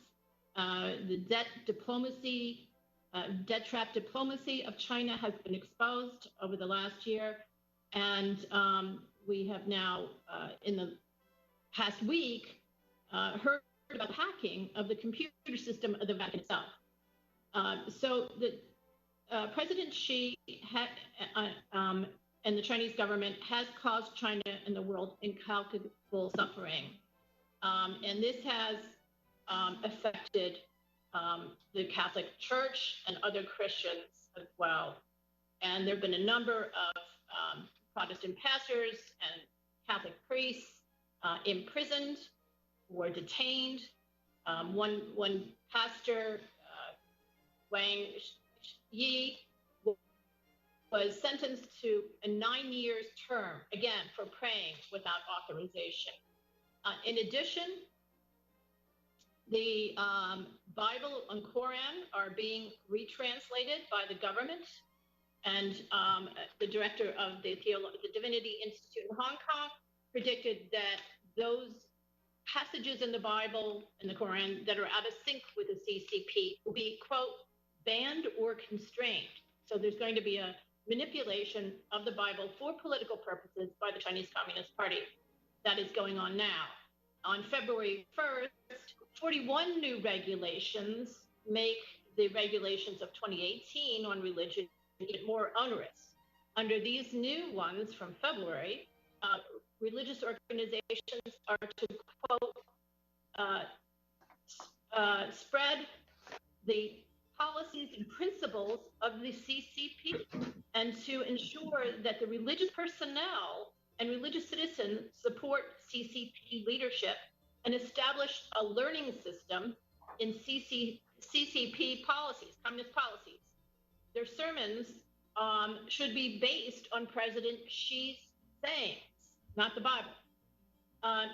The debt trap diplomacy of China has been exposed over the last year. And we have now, in the past week, heard about hacking of the computer system of the Vatican itself. So President Xi and the Chinese government has caused China and the world incalculable suffering. And this has affected the Catholic Church and other Christians as well. And there have been a number of Protestant pastors and Catholic priests imprisoned or detained. One pastor, Wang Yi, was sentenced to a 9 years term, again, for praying without authorization. In addition, the Bible and Quran are being retranslated by the government, and the director of the Divinity Institute in Hong Kong predicted that those passages in the Bible and the Quran that are out of sync with the CCP will be, quote, banned or constrained. So there's going to be a manipulation of the Bible for political purposes by the Chinese Communist Party. That is going on now. On February 1st, 41 new regulations make the regulations of 2018 on religion even more onerous. Under these new ones from February, religious organizations are to, quote, spread the policies and principles of the CCP and to ensure that the religious personnel and religious citizens support CCP leadership and establish a learning system in CCP policies, communist policies. Their sermons should be based on President Xi's sayings, not the Bible.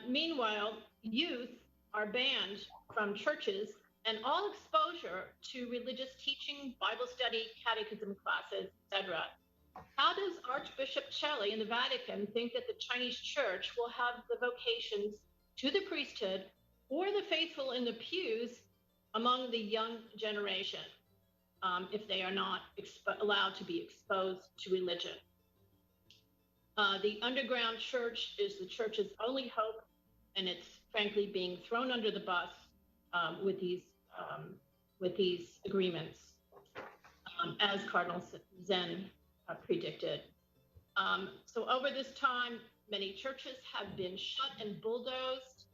Meanwhile, youth are banned from churches and all exposure to religious teaching, Bible study, catechism classes, etc. How does Archbishop Celli in the Vatican think that the Chinese church will have the vocations to the priesthood or the faithful in the pews among the young generation if they are not allowed to be exposed to religion? The underground church is the church's only hope, and it's frankly being thrown under the bus with these agreements, as Cardinal Zen predicted. So over this time, many churches have been shut and bulldozed,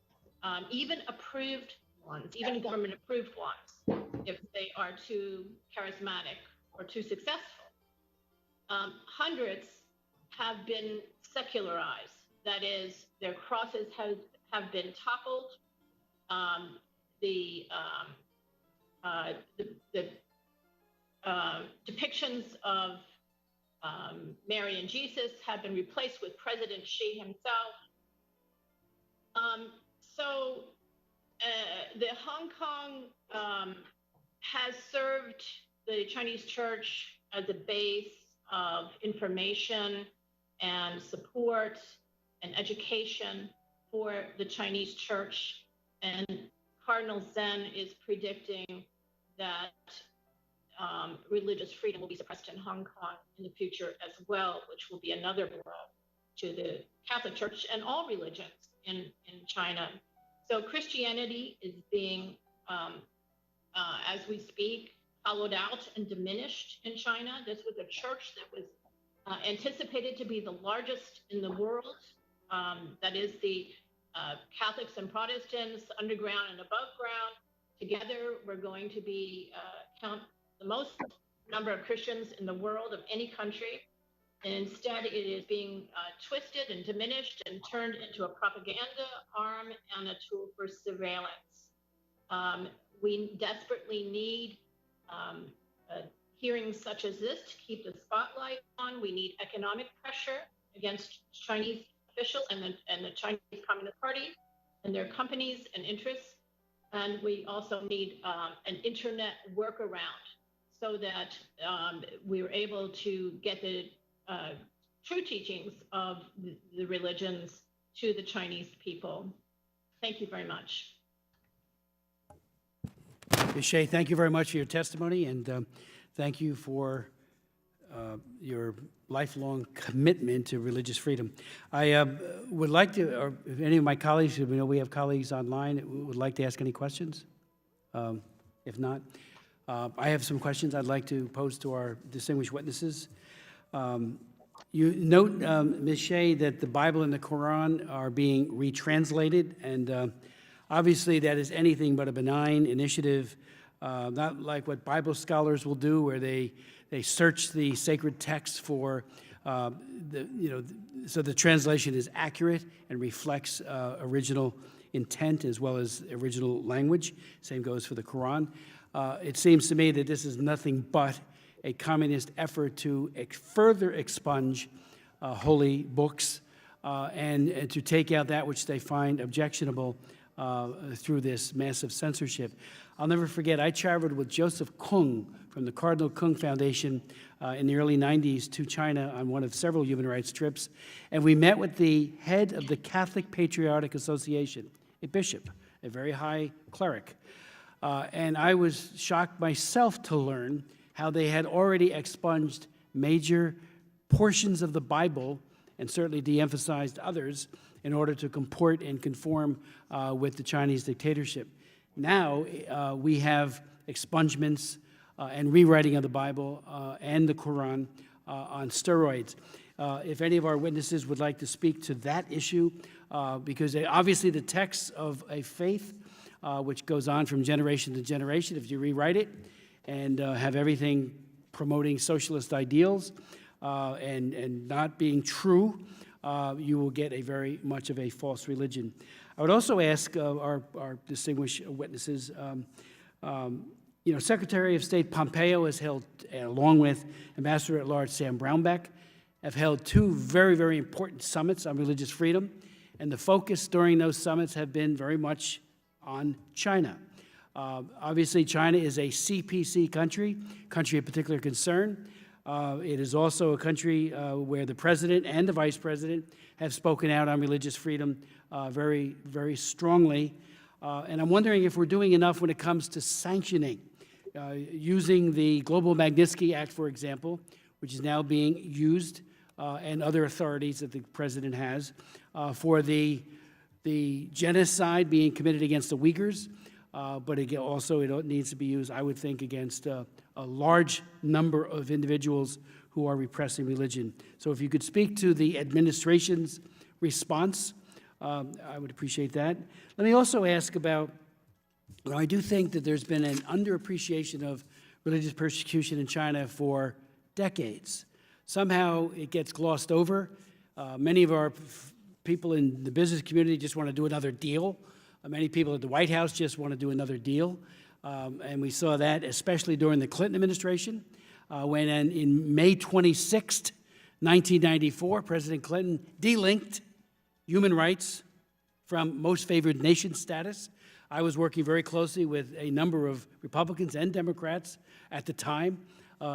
even approved ones, even government-approved ones, if they are too charismatic or too successful. Hundreds have been secularized. That is, their crosses have been toppled. The depictions of Mary and Jesus have been replaced with President Xi himself. So the Hong Kong has served the Chinese church as a base of information and support and education for the Chinese church. And Cardinal Zen is predicting that religious freedom will be suppressed in Hong Kong in the future as well, which will be another blow to the Catholic Church and all religions in China. So Christianity is being, as we speak, hollowed out and diminished in China. This was a church that was anticipated to be the largest in the world. That is the Catholics and Protestants, underground and above ground. Together, we're going to be count the most number of Christians in the world of any country. And instead, it is being twisted and diminished and turned into a propaganda arm and a tool for surveillance. We desperately need hearings such as this to keep the spotlight on. We need economic pressure against Chinese officials and the Chinese Communist Party and their companies and interests. And we also need an internet workaround so that we were able to get the true teachings of the religions to the Chinese people. Thank you very much. Shay, thank you very much for your testimony, and thank you for your lifelong commitment to religious freedom. I would like to, or if any of my colleagues, we know we have colleagues online, would like to ask any questions. If not, I have some questions I'd like to pose to our distinguished witnesses. You note, Ms. Shea, that the Bible and the Quran are being retranslated, and obviously that is anything but a benign initiative, not like what Bible scholars will do, where they search the sacred text for, so the translation is accurate and reflects original intent as well as original language. Same goes for the Quran. It seems to me that this is nothing but a communist effort to further expunge holy books and to take out that which they find objectionable through this massive censorship. I'll never forget, I traveled with Joseph Kung from the Cardinal Kung Foundation in the early 90s to China on one of several human rights trips, and we met with the head of the Catholic Patriotic Association, a bishop, a very high cleric. And I was shocked myself to learn how they had already expunged major portions of the Bible and certainly de-emphasized others in order to comport and conform with the Chinese dictatorship. Now we have expungements and rewriting of the Bible and the Quran on steroids. If any of our witnesses would like to speak to that issue, because obviously the text of a faith which goes on from generation to generation, if you rewrite it and have everything promoting socialist ideals and not being true, you will get a very much of a false religion. I would also ask our distinguished witnesses, Secretary of State Pompeo has held, along with Ambassador-at-Large Sam Brownback, have held two very, very important summits on religious freedom, and the focus during those summits have been very much on China. Obviously, China is a CPC country of particular concern. It is also a country where the president and the vice president have spoken out on religious freedom very, very strongly. And I'm wondering if we're doing enough when it comes to sanctioning, using the Global Magnitsky Act, for example, which is now being used, and other authorities that the president has, for the genocide being committed against the Uyghurs. But again, also it needs to be used, I would think, against a large number of individuals who are repressing religion. So if you could speak to the administration's response, I would appreciate that. Let me also ask about, I do think that there's been an underappreciation of religious persecution in China for decades. Somehow it gets glossed over. Many of our people in the business community just want to do another deal. Many people at the White House just want to do another deal. And we saw that especially during the Clinton administration, when in May 26th, 1994, President Clinton delinked human rights from most favored nation status. I was working very closely with a number of Republicans and Democrats at the time,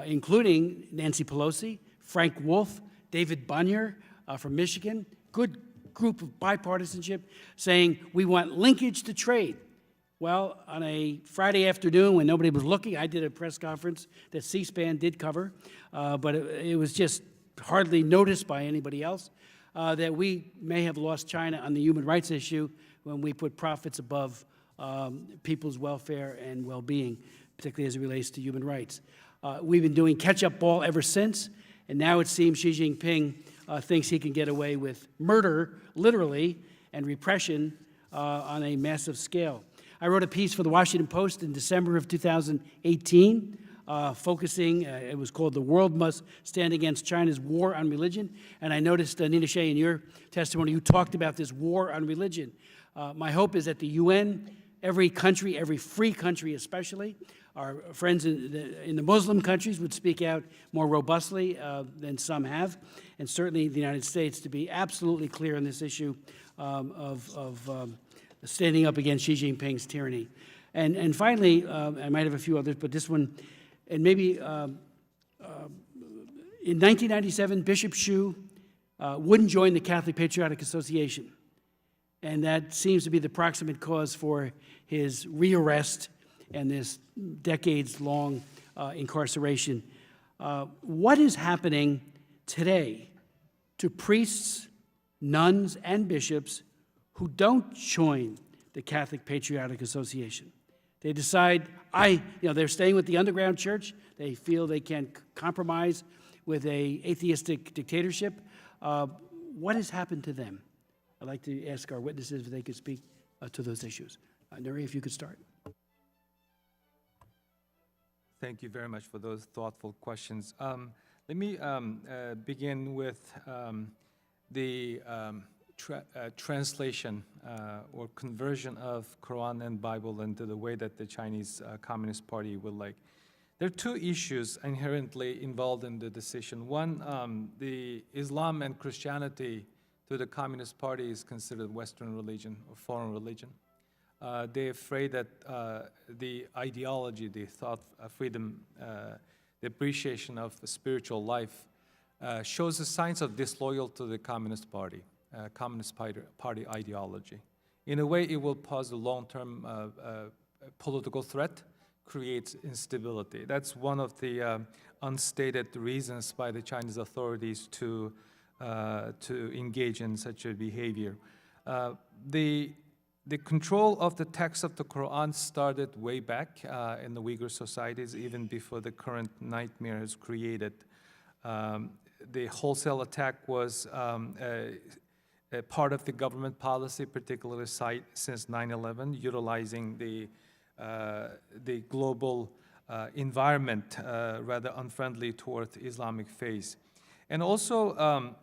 including Nancy Pelosi, Frank Wolf, David Bunyer from Michigan, good group of bipartisanship, saying we want linkage to trade. Well, on a Friday afternoon when nobody was looking, I did a press conference that C-SPAN did cover, but it was just hardly noticed by anybody else, that we may have lost China on the human rights issue when we put profits above people's welfare and well-being, particularly as it relates to human rights. We've been doing catch-up ball ever since, and now it seems Xi Jinping thinks he can get away with murder, literally, and repression on a massive scale. I wrote a piece for the Washington Post in December of 2018, focusing, it was called "The World Must Stand Against China's War on Religion," and I noticed, Nina Shea, in your testimony, you talked about this war on religion. My hope is that the UN, every country, every free country especially, our friends in the Muslim countries would speak out more robustly than some have, and certainly the United States to be absolutely clear on this issue of standing up against Xi Jinping's tyranny. And finally, I might have a few others, but this one, and maybe in 1997, Bishop Shu wouldn't join the Catholic Patriotic Association, and that seems to be the proximate cause for his rearrest and this decades-long incarceration. What is happening today to priests, nuns, and bishops who don't join the Catholic Patriotic Association? They decide, they're staying with the underground church. They feel they can't compromise with an atheistic dictatorship. What has happened to them? I'd like to ask our witnesses if they could speak to those issues. Nuri, if you could start. Thank you very much for those thoughtful questions. Let me begin with the translation or conversion of Quran and Bible into the way that the Chinese Communist Party would like. There are two issues inherently involved in the decision. One, the Islam and Christianity to the Communist Party is considered Western religion or foreign religion. They're afraid that the ideology, the thought freedom, the appreciation of the spiritual life shows the signs of disloyal to the Communist Party ideology. In a way, it will pose a long-term political threat, creates instability. That's one of the unstated reasons by the Chinese authorities to engage in such a behavior. The control of the text of the Quran started way back in the Uyghur societies, even before the current nightmare is created. The wholesale attack was a part of the government policy, particularly since 9/11, utilizing the global environment rather unfriendly toward the Islamic faith. And also,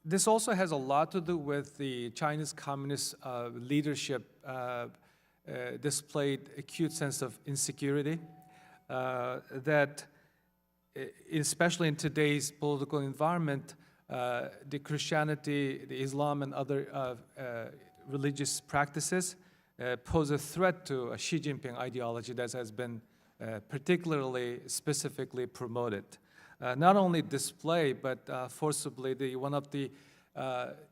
this also has a lot to do with the Chinese Communist leadership displayed acute sense of insecurity that, especially in today's political environment, the Christianity, the Islam, and other religious practices pose a threat to a Xi Jinping ideology that has been particularly specifically promoted. Not only display, but forcibly one of the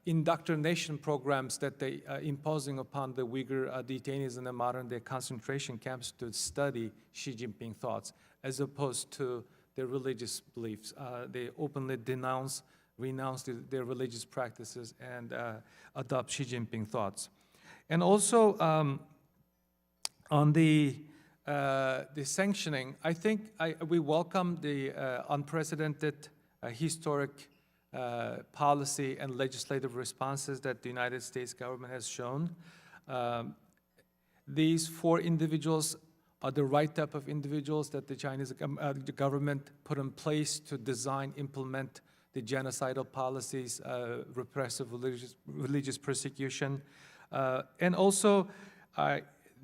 indoctrination programs that they imposing upon the Uyghur detainees in the modern-day concentration camps to study Xi Jinping thoughts, as opposed to their religious beliefs. They openly renounce their religious practices and adopt Xi Jinping thoughts. And also on the sanctioning, I think we welcome the unprecedented historic policy and legislative responses that the United States government has shown. These 4 individuals are the right type of individuals that the Chinese government put in place to design, implement the genocidal policies, repressive religious persecution. And also,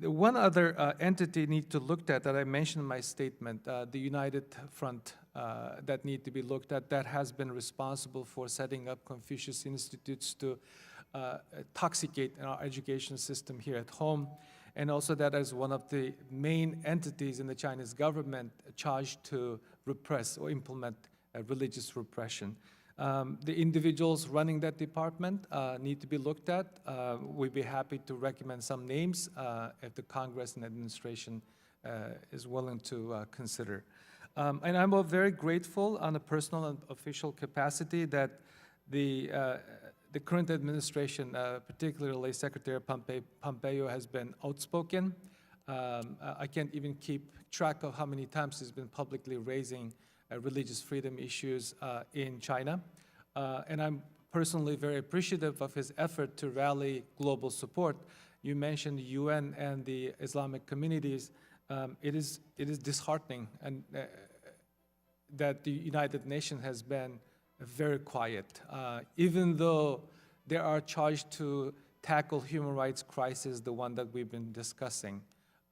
one other entity need to look at that I mentioned in my statement, the United Front that need to be looked at, that has been responsible for setting up Confucius Institutes to toxicate our education system here at home. And also that is one of the main entities in the Chinese government charged to repress or implement religious repression. The individuals running that department need to be looked at. We'd be happy to recommend some names if the Congress and administration is willing to consider. And I'm very grateful on a personal and official capacity that the current administration, particularly Secretary Pompeo, has been outspoken. I can't even keep track of how many times he's been publicly raising religious freedom issues in China. And I'm personally very appreciative of his effort to rally global support. You mentioned the UN and the Islamic communities. It is disheartening and that the United Nations has been very quiet, even though they are charged to tackle human rights crisis, the one that we've been discussing.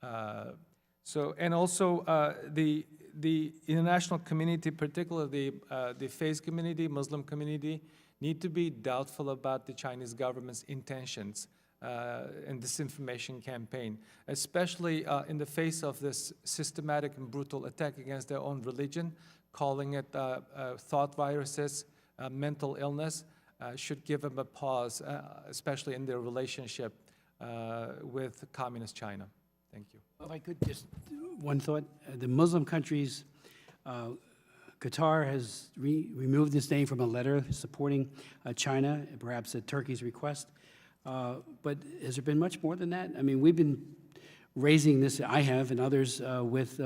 And also the international community, particularly the faith community, Muslim community, need to be doubtful about the Chinese government's intentions in disinformation campaign, especially in the face of this systematic and brutal attack against their own religion, calling it thought viruses, mental illness, should give them a pause, especially in their relationship with communist China. Thank you. If I could just, one thought. The Muslim countries, Qatar has removed its name from a letter supporting China, perhaps at Turkey's request. But has there been much more than that? I mean, we've been raising this, I have, and others, with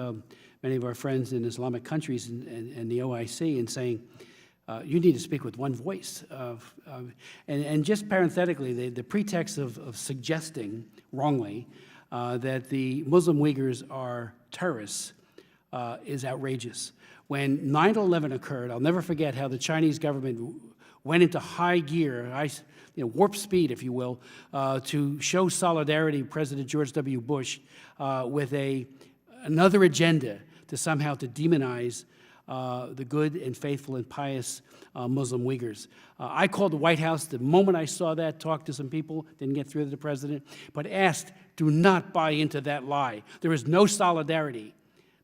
many of our friends in Islamic countries and the OIC, and saying, you need to speak with one voice. And just parenthetically, the pretext of suggesting, wrongly, that the Muslim Uyghurs are terrorists is outrageous. When 9/11 occurred, I'll never forget how the Chinese government went into high gear, warp speed, if you will, to show solidarity with President George W. Bush with another agenda to somehow to demonize the good and faithful and pious Muslim Uyghurs. I called the White House the moment I saw that, talked to some people, didn't get through to the president, but asked, do not buy into that lie. There is no solidarity.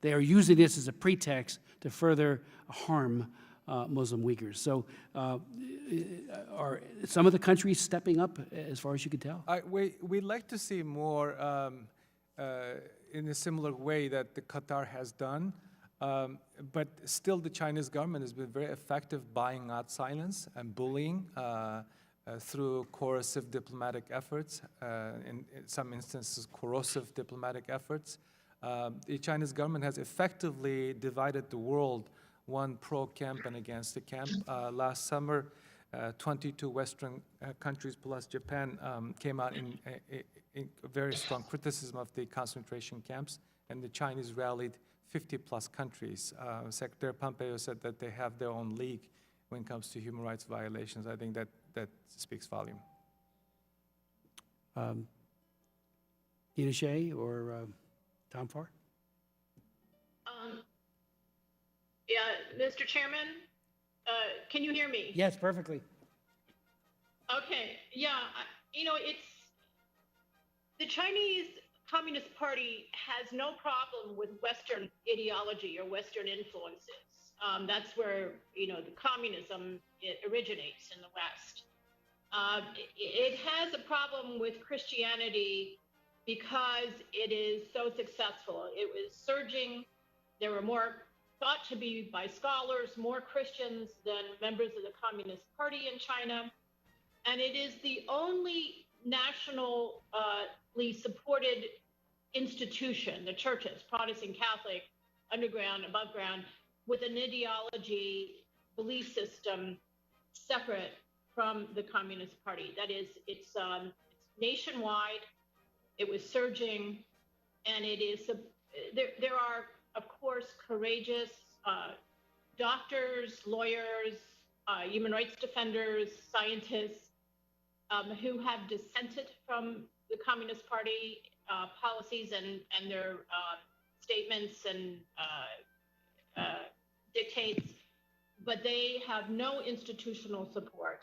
They are using this as a pretext to further harm Muslim Uyghurs. So are some of the countries stepping up as far as you can tell? We'd like to see more in a similar way that the Qatar has done. But still, the Chinese government has been very effective buying out silence and bullying through coercive diplomatic efforts, in some instances, corrosive diplomatic efforts. The Chinese government has effectively divided the world, one pro-camp and against the camp. Last summer, 22 Western countries plus Japan came out in very strong criticism of the concentration camps, and the Chinese rallied 50-plus countries. Secretary Pompeo said that they have their own league when it comes to human rights violations. I think that speaks volume. Tina Shea or Tom Farr? Yeah, Mr. Chairman, can you hear me? Yes, perfectly. Okay, yeah, The Chinese Communist Party has no problem with Western ideology or Western influences. That's where the communism originates in the West. It has a problem with Christianity because it is so successful. It was surging. There were more thought to be by scholars, more Christians than members of the Communist Party in China. And it is the only nationally supported institution, the churches, Protestant, Catholic, underground, above ground, with an ideology, belief system separate from the Communist Party. That is, it's nationwide. It was surging, and it is. There are, of course, courageous doctors, lawyers, human rights defenders, scientists who have dissented from the Communist Party policies and their statements and dictates, but they have no institutional support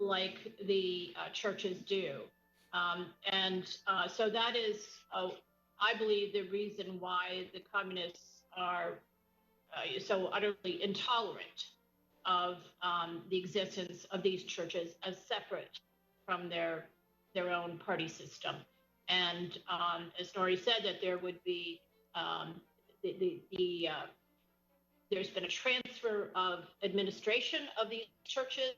like the churches do. So that is, I believe, the reason why the communists are so utterly intolerant of the existence of these churches as separate from their own party system. And as Nori said, that there would be there's been a transfer of administration of these churches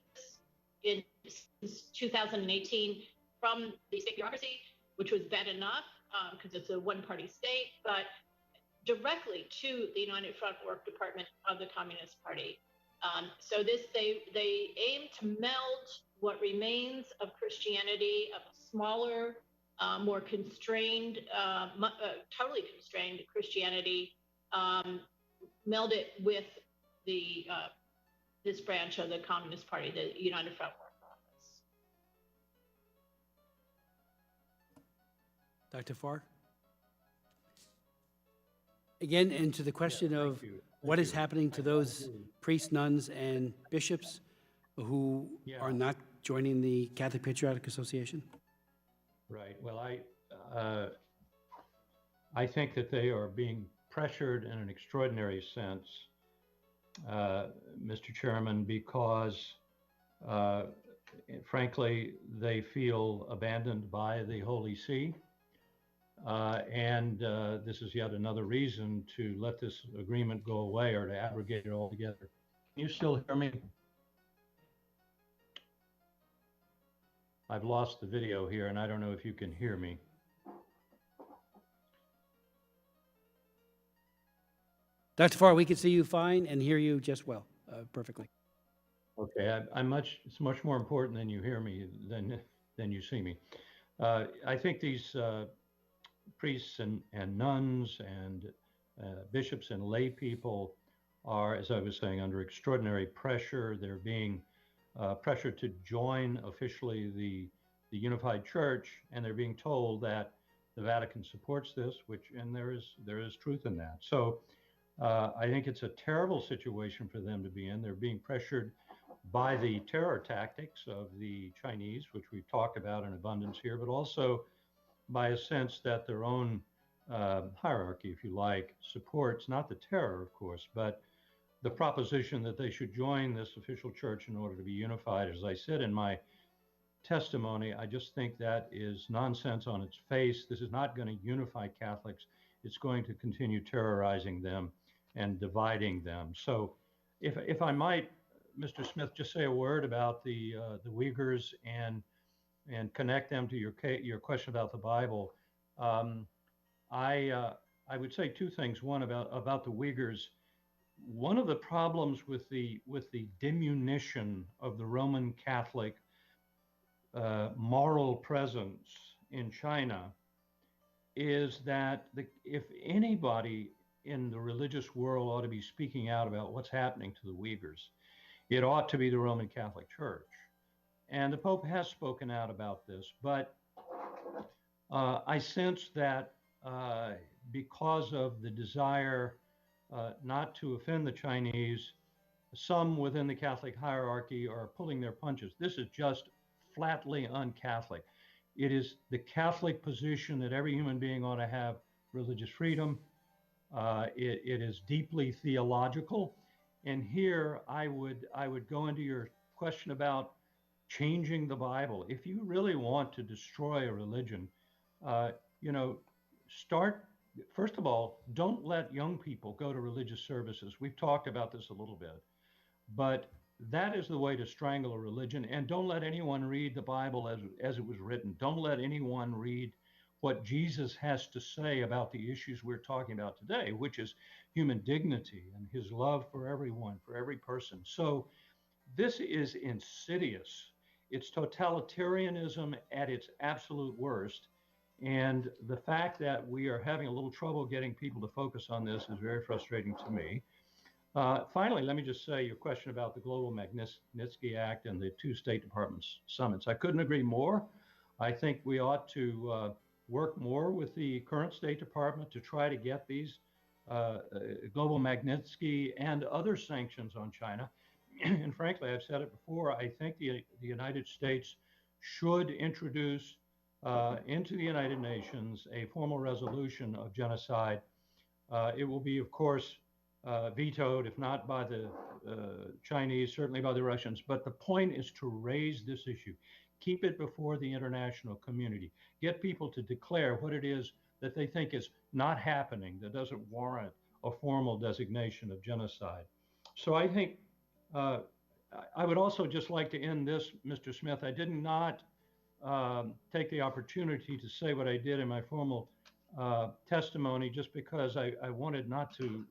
since 2018 from the state bureaucracy, which was bad enough because it's a one-party state, but directly to the United Front Work Department of the Communist Party. So they aim to meld what remains of Christianity, of a smaller, more constrained, totally constrained Christianity, meld it with the this branch of the Communist Party, the United Front Work Office. Dr. Farr? Again, into the question of what is happening to those priests, nuns, and bishops who are not joining the Catholic Patriotic Association? Right. Well, I think that they are being pressured in an extraordinary sense, Mr. Chairman, because frankly, they feel abandoned by the Holy See. And this is yet another reason to let this agreement go away or to abrogate it altogether. Can you still hear me? I've lost the video here, and I don't know if you can hear me. Dr. Farr, we can see you fine and hear you just well, perfectly. Okay, it's much more important than you hear me than you see me. I think these priests and nuns and bishops and lay people are, as I was saying, under extraordinary pressure. They're being pressured to join officially the Unified Church, and they're being told that the Vatican supports this, and there is truth in that. So I think it's a terrible situation for them to be in. They're being pressured by the terror tactics of the Chinese, which we've talked about in abundance here, but also by a sense that their own hierarchy, if you like, supports not the terror, of course, but the proposition that they should join this official church in order to be unified. As I said in my testimony, I just think that is nonsense on its face. This is not going to unify Catholics. It's going to continue terrorizing them and dividing them. So if I might, Mr. Smith, just say a word about the Uyghurs and connect them to your question about the Bible. I would say two things. One about the Uyghurs. One of the problems with the diminution of the Roman Catholic moral presence in China is that if anybody in the religious world ought to be speaking out about what's happening to the Uyghurs, it ought to be the Roman Catholic Church. And the Pope has spoken out about this, but I sense that because of the desire not to offend the Chinese, some within the Catholic hierarchy are pulling their punches. This is just flatly un-Catholic. It is the Catholic position that every human being ought to have religious freedom. It is deeply theological. And here I would go into your question about changing the Bible. If you really want to destroy a religion, you know, start, first of all, don't let young people go to religious services. We've talked about this a little bit, but that is the way to strangle a religion. And don't let anyone read the Bible as it was written. Don't let anyone read what Jesus has to say about the issues we're talking about today, which is human dignity and his love for everyone, for every person. So this is insidious. It's totalitarianism at its absolute worst. And the fact that we are having a little trouble getting people to focus on this is very frustrating to me. Finally, let me just say your question about the Global Magnitsky Act and the two State Department summits. I couldn't agree more. I think we ought to work more with the current State Department to try to get these Global Magnitsky and other sanctions on China. And frankly, I've said it before, I think the United States should introduce into the United Nations a formal resolution of genocide. It will be, of course, vetoed, if not by the Chinese, certainly by the Russians. But the point is to raise this issue. Keep it before the international community. Get people to declare what it is that they think is not happening, that doesn't warrant a formal designation of genocide. So I think I would also just like to end this, Mr. Smith. I did not take the opportunity to say what I did in my formal testimony just because I wanted not to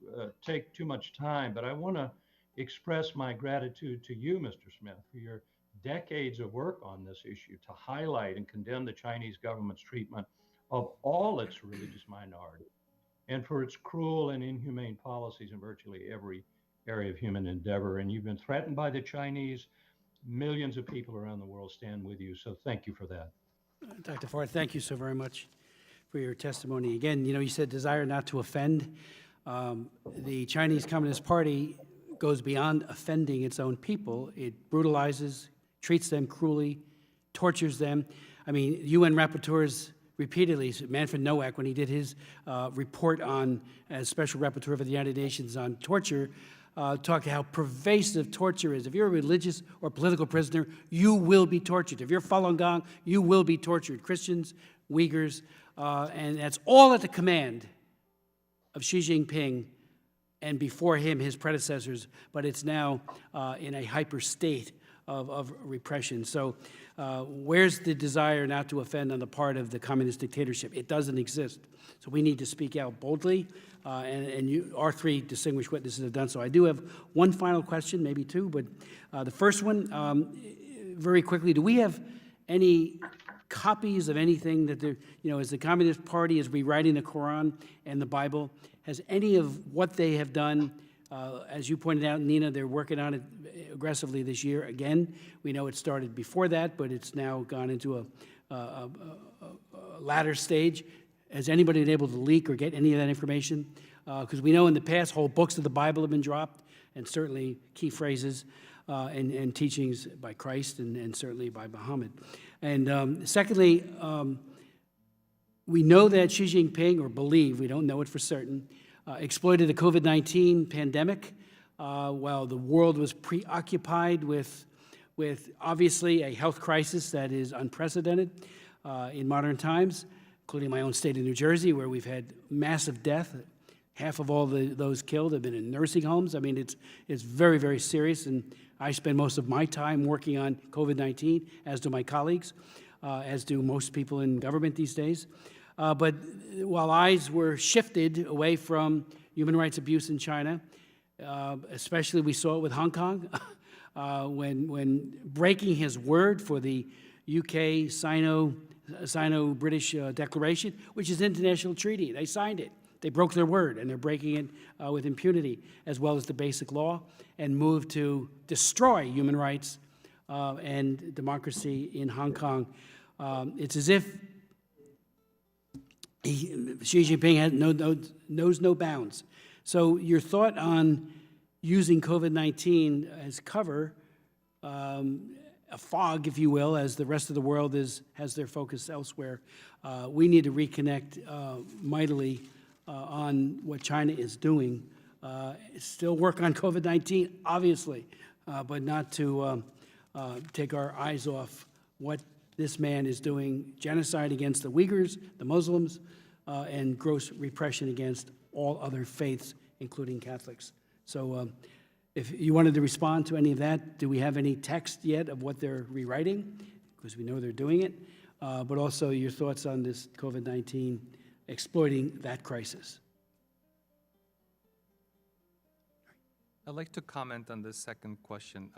take too much time, but I want to express my gratitude to you, Mr. Smith, for your decades of work on this issue to highlight and condemn the Chinese government's treatment of all its religious minorities and for its cruel and inhumane policies in virtually every area of human endeavor. And you've been threatened by the Chinese. Millions of people around the world stand with you. So thank you for that. Dr. Ford, thank you so very much for your testimony. Again, you said desire not to offend. The Chinese Communist Party goes beyond offending its own people. It brutalizes, treats them cruelly, tortures them. I mean, UN rapporteurs repeatedly, Manfred Nowak, when he did his report on, as Special Rapporteur for the United Nations on torture, talked how pervasive torture is. If you're a religious or political prisoner, you will be tortured. If you're Falun Gong, you will be tortured. Christians, Uyghurs, and that's all at the command of Xi Jinping and before him, his predecessors, but it's now in a hyper state of repression. So where's the desire not to offend on the part of the communist dictatorship? It doesn't exist. So we need to speak out boldly, and our three distinguished witnesses have done so. I do have one final question, maybe two, but the first one, very quickly, do we have any copies of anything that there, as the Communist Party is rewriting the Quran and the Bible, has any of what they have done, as you pointed out, Nina, they're working on it aggressively this year. Again, we know it started before that, but it's now gone into a latter stage. Has anybody been able to leak or get any of that information? Because we know in the past, whole books of the Bible have been dropped, and certainly key phrases and teachings by Christ and certainly by Muhammad. And secondly, we know that Xi Jinping, or believe, we don't know it for certain, exploited the COVID-19 pandemic while the world was preoccupied with obviously a health crisis that is unprecedented in modern times, including my own state of New Jersey, where we've had massive death. Half of all those killed have been in nursing homes. I mean, it's very, very serious, and I spend most of my time working on COVID-19, as do my colleagues, as do most people in government these days. But while eyes were shifted away from human rights abuse in China, especially we saw it with Hong Kong, when breaking his word for the UK Sino-British Declaration, which is an international treaty. They signed it. They broke their word, and they're breaking it with impunity, as well as the basic law, and moved to destroy human rights and democracy in Hong Kong. It's as if Xi Jinping knows no bounds. So your thought on using COVID-19 as cover, a fog, if you will, as the rest of the world has their focus elsewhere. We need to reconnect mightily on what China is doing. Still work on COVID-19, obviously, but not to take our eyes off what this man is doing: genocide against the Uyghurs, the Muslims, and gross repression against all other faiths, including Catholics. So if you wanted to respond to any of that, do we have any text yet of what they're rewriting? Because we know they're doing it. But also your thoughts on this COVID-19 exploiting that crisis. I'd like to comment on the second question.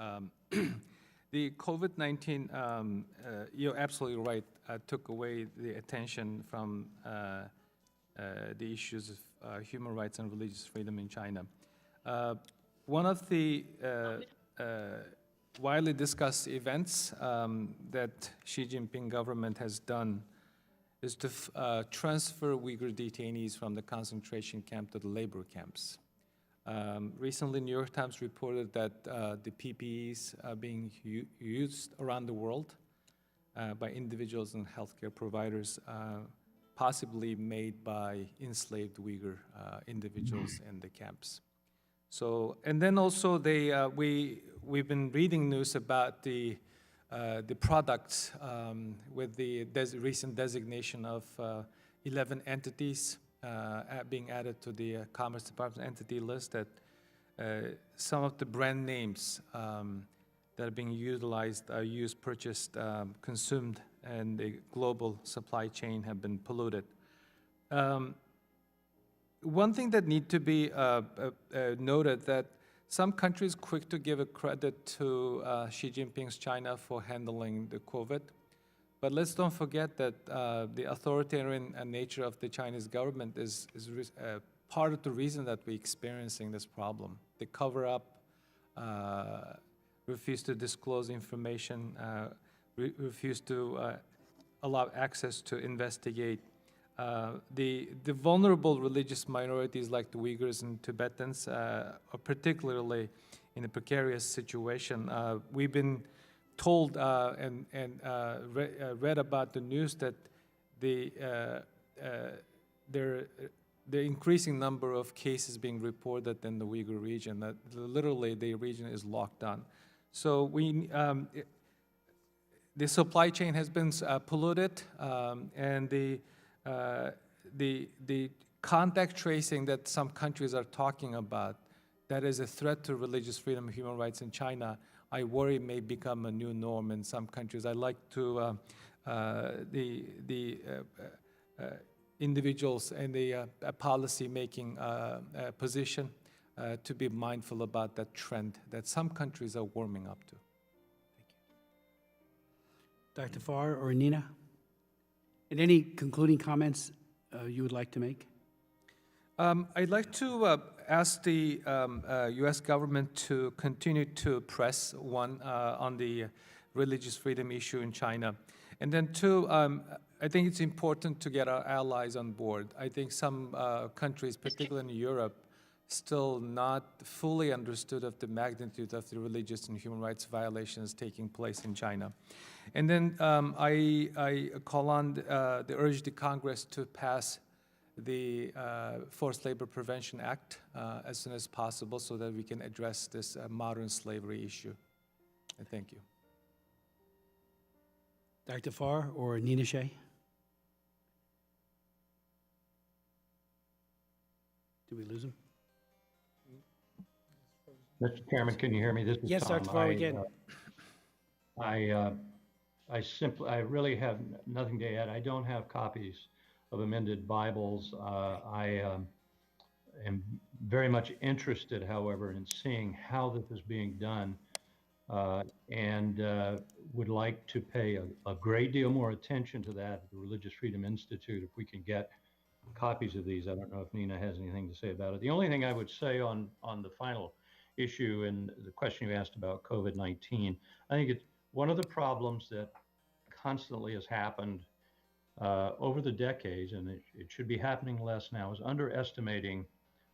The COVID-19, you're absolutely right, took away the attention from the issues of human rights and religious freedom in China. One of the widely discussed events that Xi Jinping government has done is to transfer Uyghur detainees from the concentration camp to the labor camps. Recently, New York Times reported that the PPEs are being used around the world by individuals and healthcare providers, possibly made by enslaved Uyghur individuals in the camps. So, and then also we've been reading news about the products with the recent designation of 11 entities being added to the Commerce Department entity list, that some of the brand names that are being utilized, used, purchased, consumed, and the global supply chain have been polluted. One thing that need to be noted, that some countries quick to give a credit to Xi Jinping's China for handling the COVID. But let's don't forget that the authoritarian nature of the Chinese government is part of the reason that we're experiencing this problem. They cover up, refuse to disclose information, refuse to allow access to investigate. The vulnerable religious minorities like the Uyghurs and Tibetans are particularly in a precarious situation. We've been told and read about the news that the increasing number of cases being reported in the Uyghur region, that literally the region is locked down. So the supply chain has been polluted, and the contact tracing that some countries are talking about, that is a threat to religious freedom and human rights in China, I worry may become a new norm in some countries. I'd like to the individuals and the policy-making position to be mindful about that trend that some countries are warming up to. Thank you. Dr. Farr or Nina? And any concluding comments you would like to make? I'd like to ask the U.S. government to continue to press, one, on the religious freedom issue in China. And then two, I think it's important to get our allies on board. I think some countries, particularly in Europe, still not fully understood of the magnitude of the religious and human rights violations taking place in China. And then I call on urge the Congress to pass the Forced Labor Prevention Act as soon as possible so that we can address this modern slavery issue. And thank you. Dr. Farr or Nina Shea? Did we lose him? Mr. Chairman, can you hear me? This is Yes, Tom. Dr. Farr, we can. I really have nothing to add. I don't have copies of amended Bibles. I am very much interested, however, in seeing how this is being done, and would like to pay a great deal more attention to that at the Religious Freedom Institute if we can get copies of these. I don't know if Nina has anything to say about it. The only thing I would say on the final issue and the question you asked about COVID-19, I think it's one of the problems that constantly has happened over the decades, and it should be happening less now, is underestimating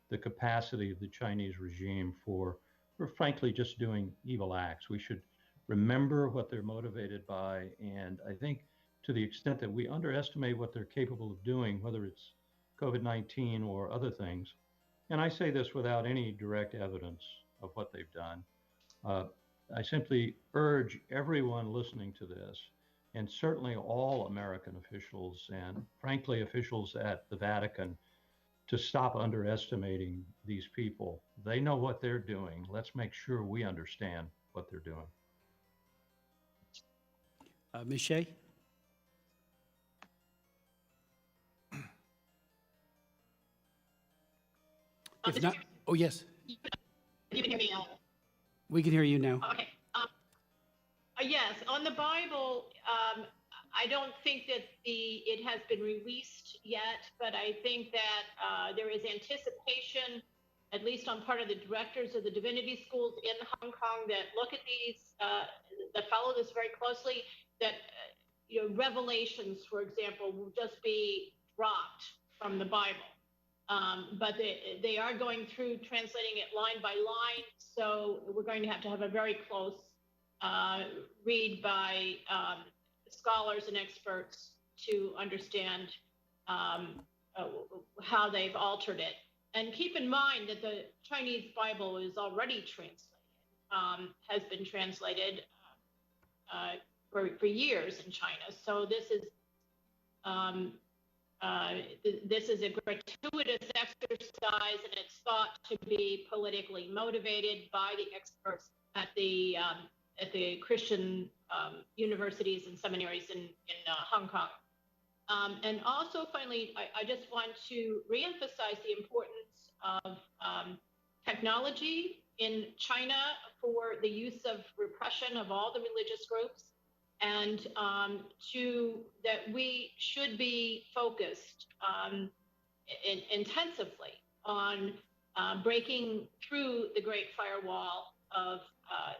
the capacity of the Chinese regime for frankly just doing evil acts. We should remember what they're motivated by. And I think to the extent that we underestimate what they're capable of doing, whether it's COVID-19 or other things, and I say this without any direct evidence of what they've done, I simply urge everyone listening to this, and certainly all American officials and frankly officials at the Vatican, to stop underestimating these people. They know what they're doing. Let's make sure we understand what they're doing. Ms. Shea? If not, oh, yes, You can hear me. we can hear you now. Okay. Yes, on the Bible, I don't think that it has been released yet, but I think that there is anticipation, at least on part of the directors of the divinity schools in Hong Kong, that look at these, that follow this very closely, that revelations, for example, will just be dropped from the Bible. But they are going through translating it line by line, so we're going to have a very close read by scholars and experts to understand how they've altered it. And keep in mind that the Chinese Bible is already translated, has been translated for years in China. So this is a gratuitous exercise, and it's thought to be politically motivated by the experts at the Christian universities and seminaries in Hong Kong. And also, finally, I just want to reemphasize the importance of technology in China for the use of repression of all the religious groups, and that we should be focused intensively on breaking through the Great Firewall of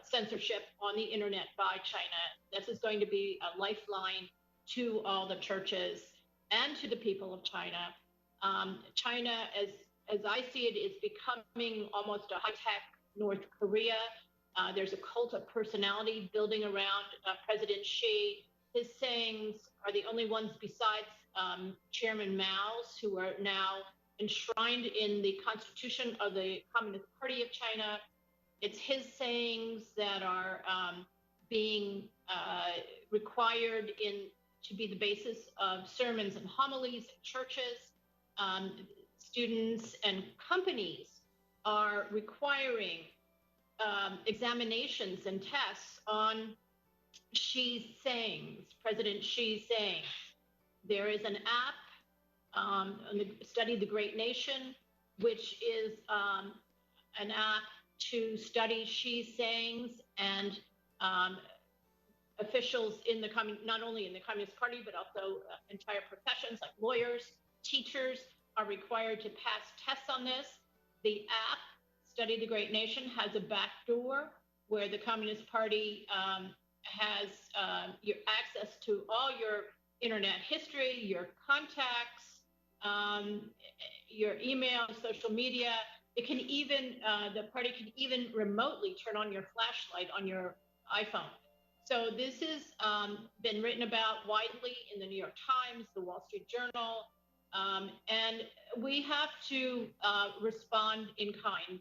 censorship on the internet by China. This is going to be a lifeline to all the churches and to the people of China. China, as I see it, is becoming almost a high-tech North Korea. There's a cult of personality building around President Xi. His sayings are the only ones besides Chairman Mao's, who are now enshrined in the Constitution of the Communist Party of China. It's his sayings that are being required to be the basis of sermons and homilies in churches. Students and companies are requiring examinations and tests on Xi's sayings, President Xi's sayings. There is an app on the Study the Great Nation, which is an app to study Xi's sayings, and officials in not only in the Communist Party, but also entire professions like lawyers, teachers are required to pass tests on this. The app, Study the Great Nation, has a backdoor where the Communist Party has your access to all your internet history, your contacts, your email, social media. It can even, the party can even remotely turn on your flashlight on your iPhone. So this has been written about widely in the New York Times, the Wall Street Journal, and we have to respond in kind.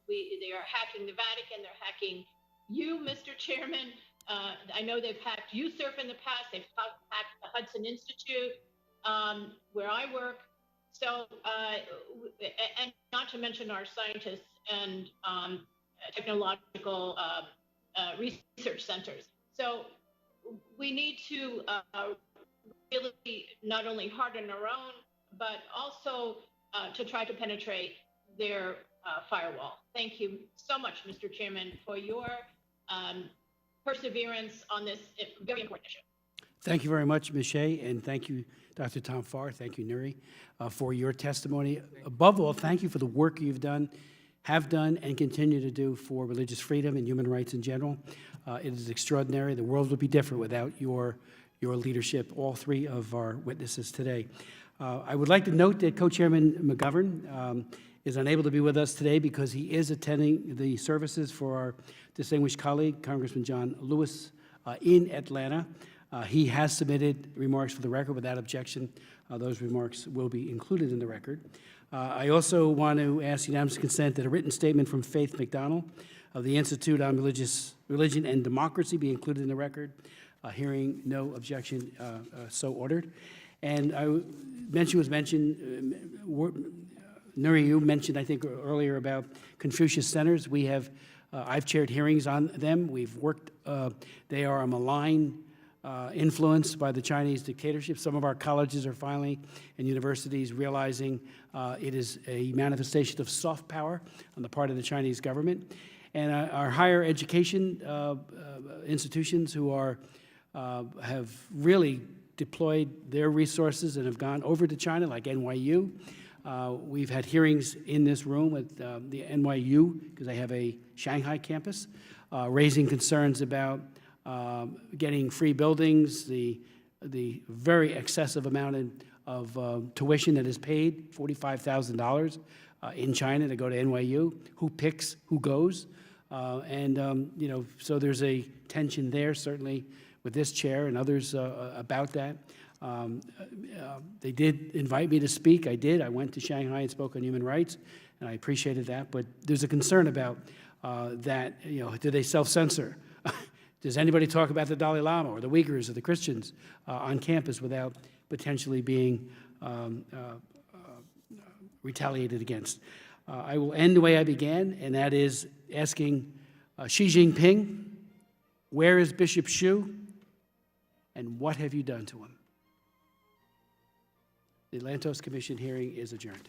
They are hacking the Vatican, they're hacking you, Mr. Chairman. I know they've hacked USERF in the past, they've hacked the Hudson Institute, where I work. So, and not to mention our scientists and technological research centers. So we need to really not only harden our own, but also to try to penetrate their firewall. Thank you so much, Mr. Chairman, for your perseverance on this very important issue. Thank you very much, Ms. Shea, and thank you, Dr. Tom Farr. Thank you, Nuri, for your testimony. Above all, thank you for the work you've done, have done, and continue to do for religious freedom and human rights in general. It is extraordinary. The world would be different without your leadership, all three of our witnesses today. I would like to note that Co-Chairman McGovern is unable to be with us today because he is attending the services for our distinguished colleague, Congressman John Lewis, in Atlanta. He has submitted remarks for the record without objection. Those remarks will be included in the record. I also want to ask unanimous consent that a written statement from Faith McDonald of the Institute on Religion and Democracy be included in the record. Hearing no objection, so ordered. And Nuri, you mentioned, I think, earlier about Confucius Centers. We have, I've chaired hearings on them. We've worked, they are a malign influence by the Chinese dictatorship. Some of our colleges are finally, and universities, realizing it is a manifestation of soft power on the part of the Chinese government. And our higher education institutions who are, have really deployed their resources and have gone over to China, like NYU. We've had hearings in this room with the NYU, because they have a Shanghai campus, raising concerns about getting free buildings, the very excessive amount of tuition that is paid, $45,000 in China to go to NYU. Who picks, who goes? You know, so there's a tension there, certainly, with this chair and others about that. They did invite me to speak. I did. I went to Shanghai and spoke on human rights, and I appreciated that. But there's a concern about that, you know, do they self-censor? Does anybody talk about the Dalai Lama or the Uyghurs or the Christians on campus without potentially being retaliated against? I will end the way I began, and that is asking Xi Jinping, where is Bishop Shu, and what have you done to him? The Lantos Commission hearing is adjourned.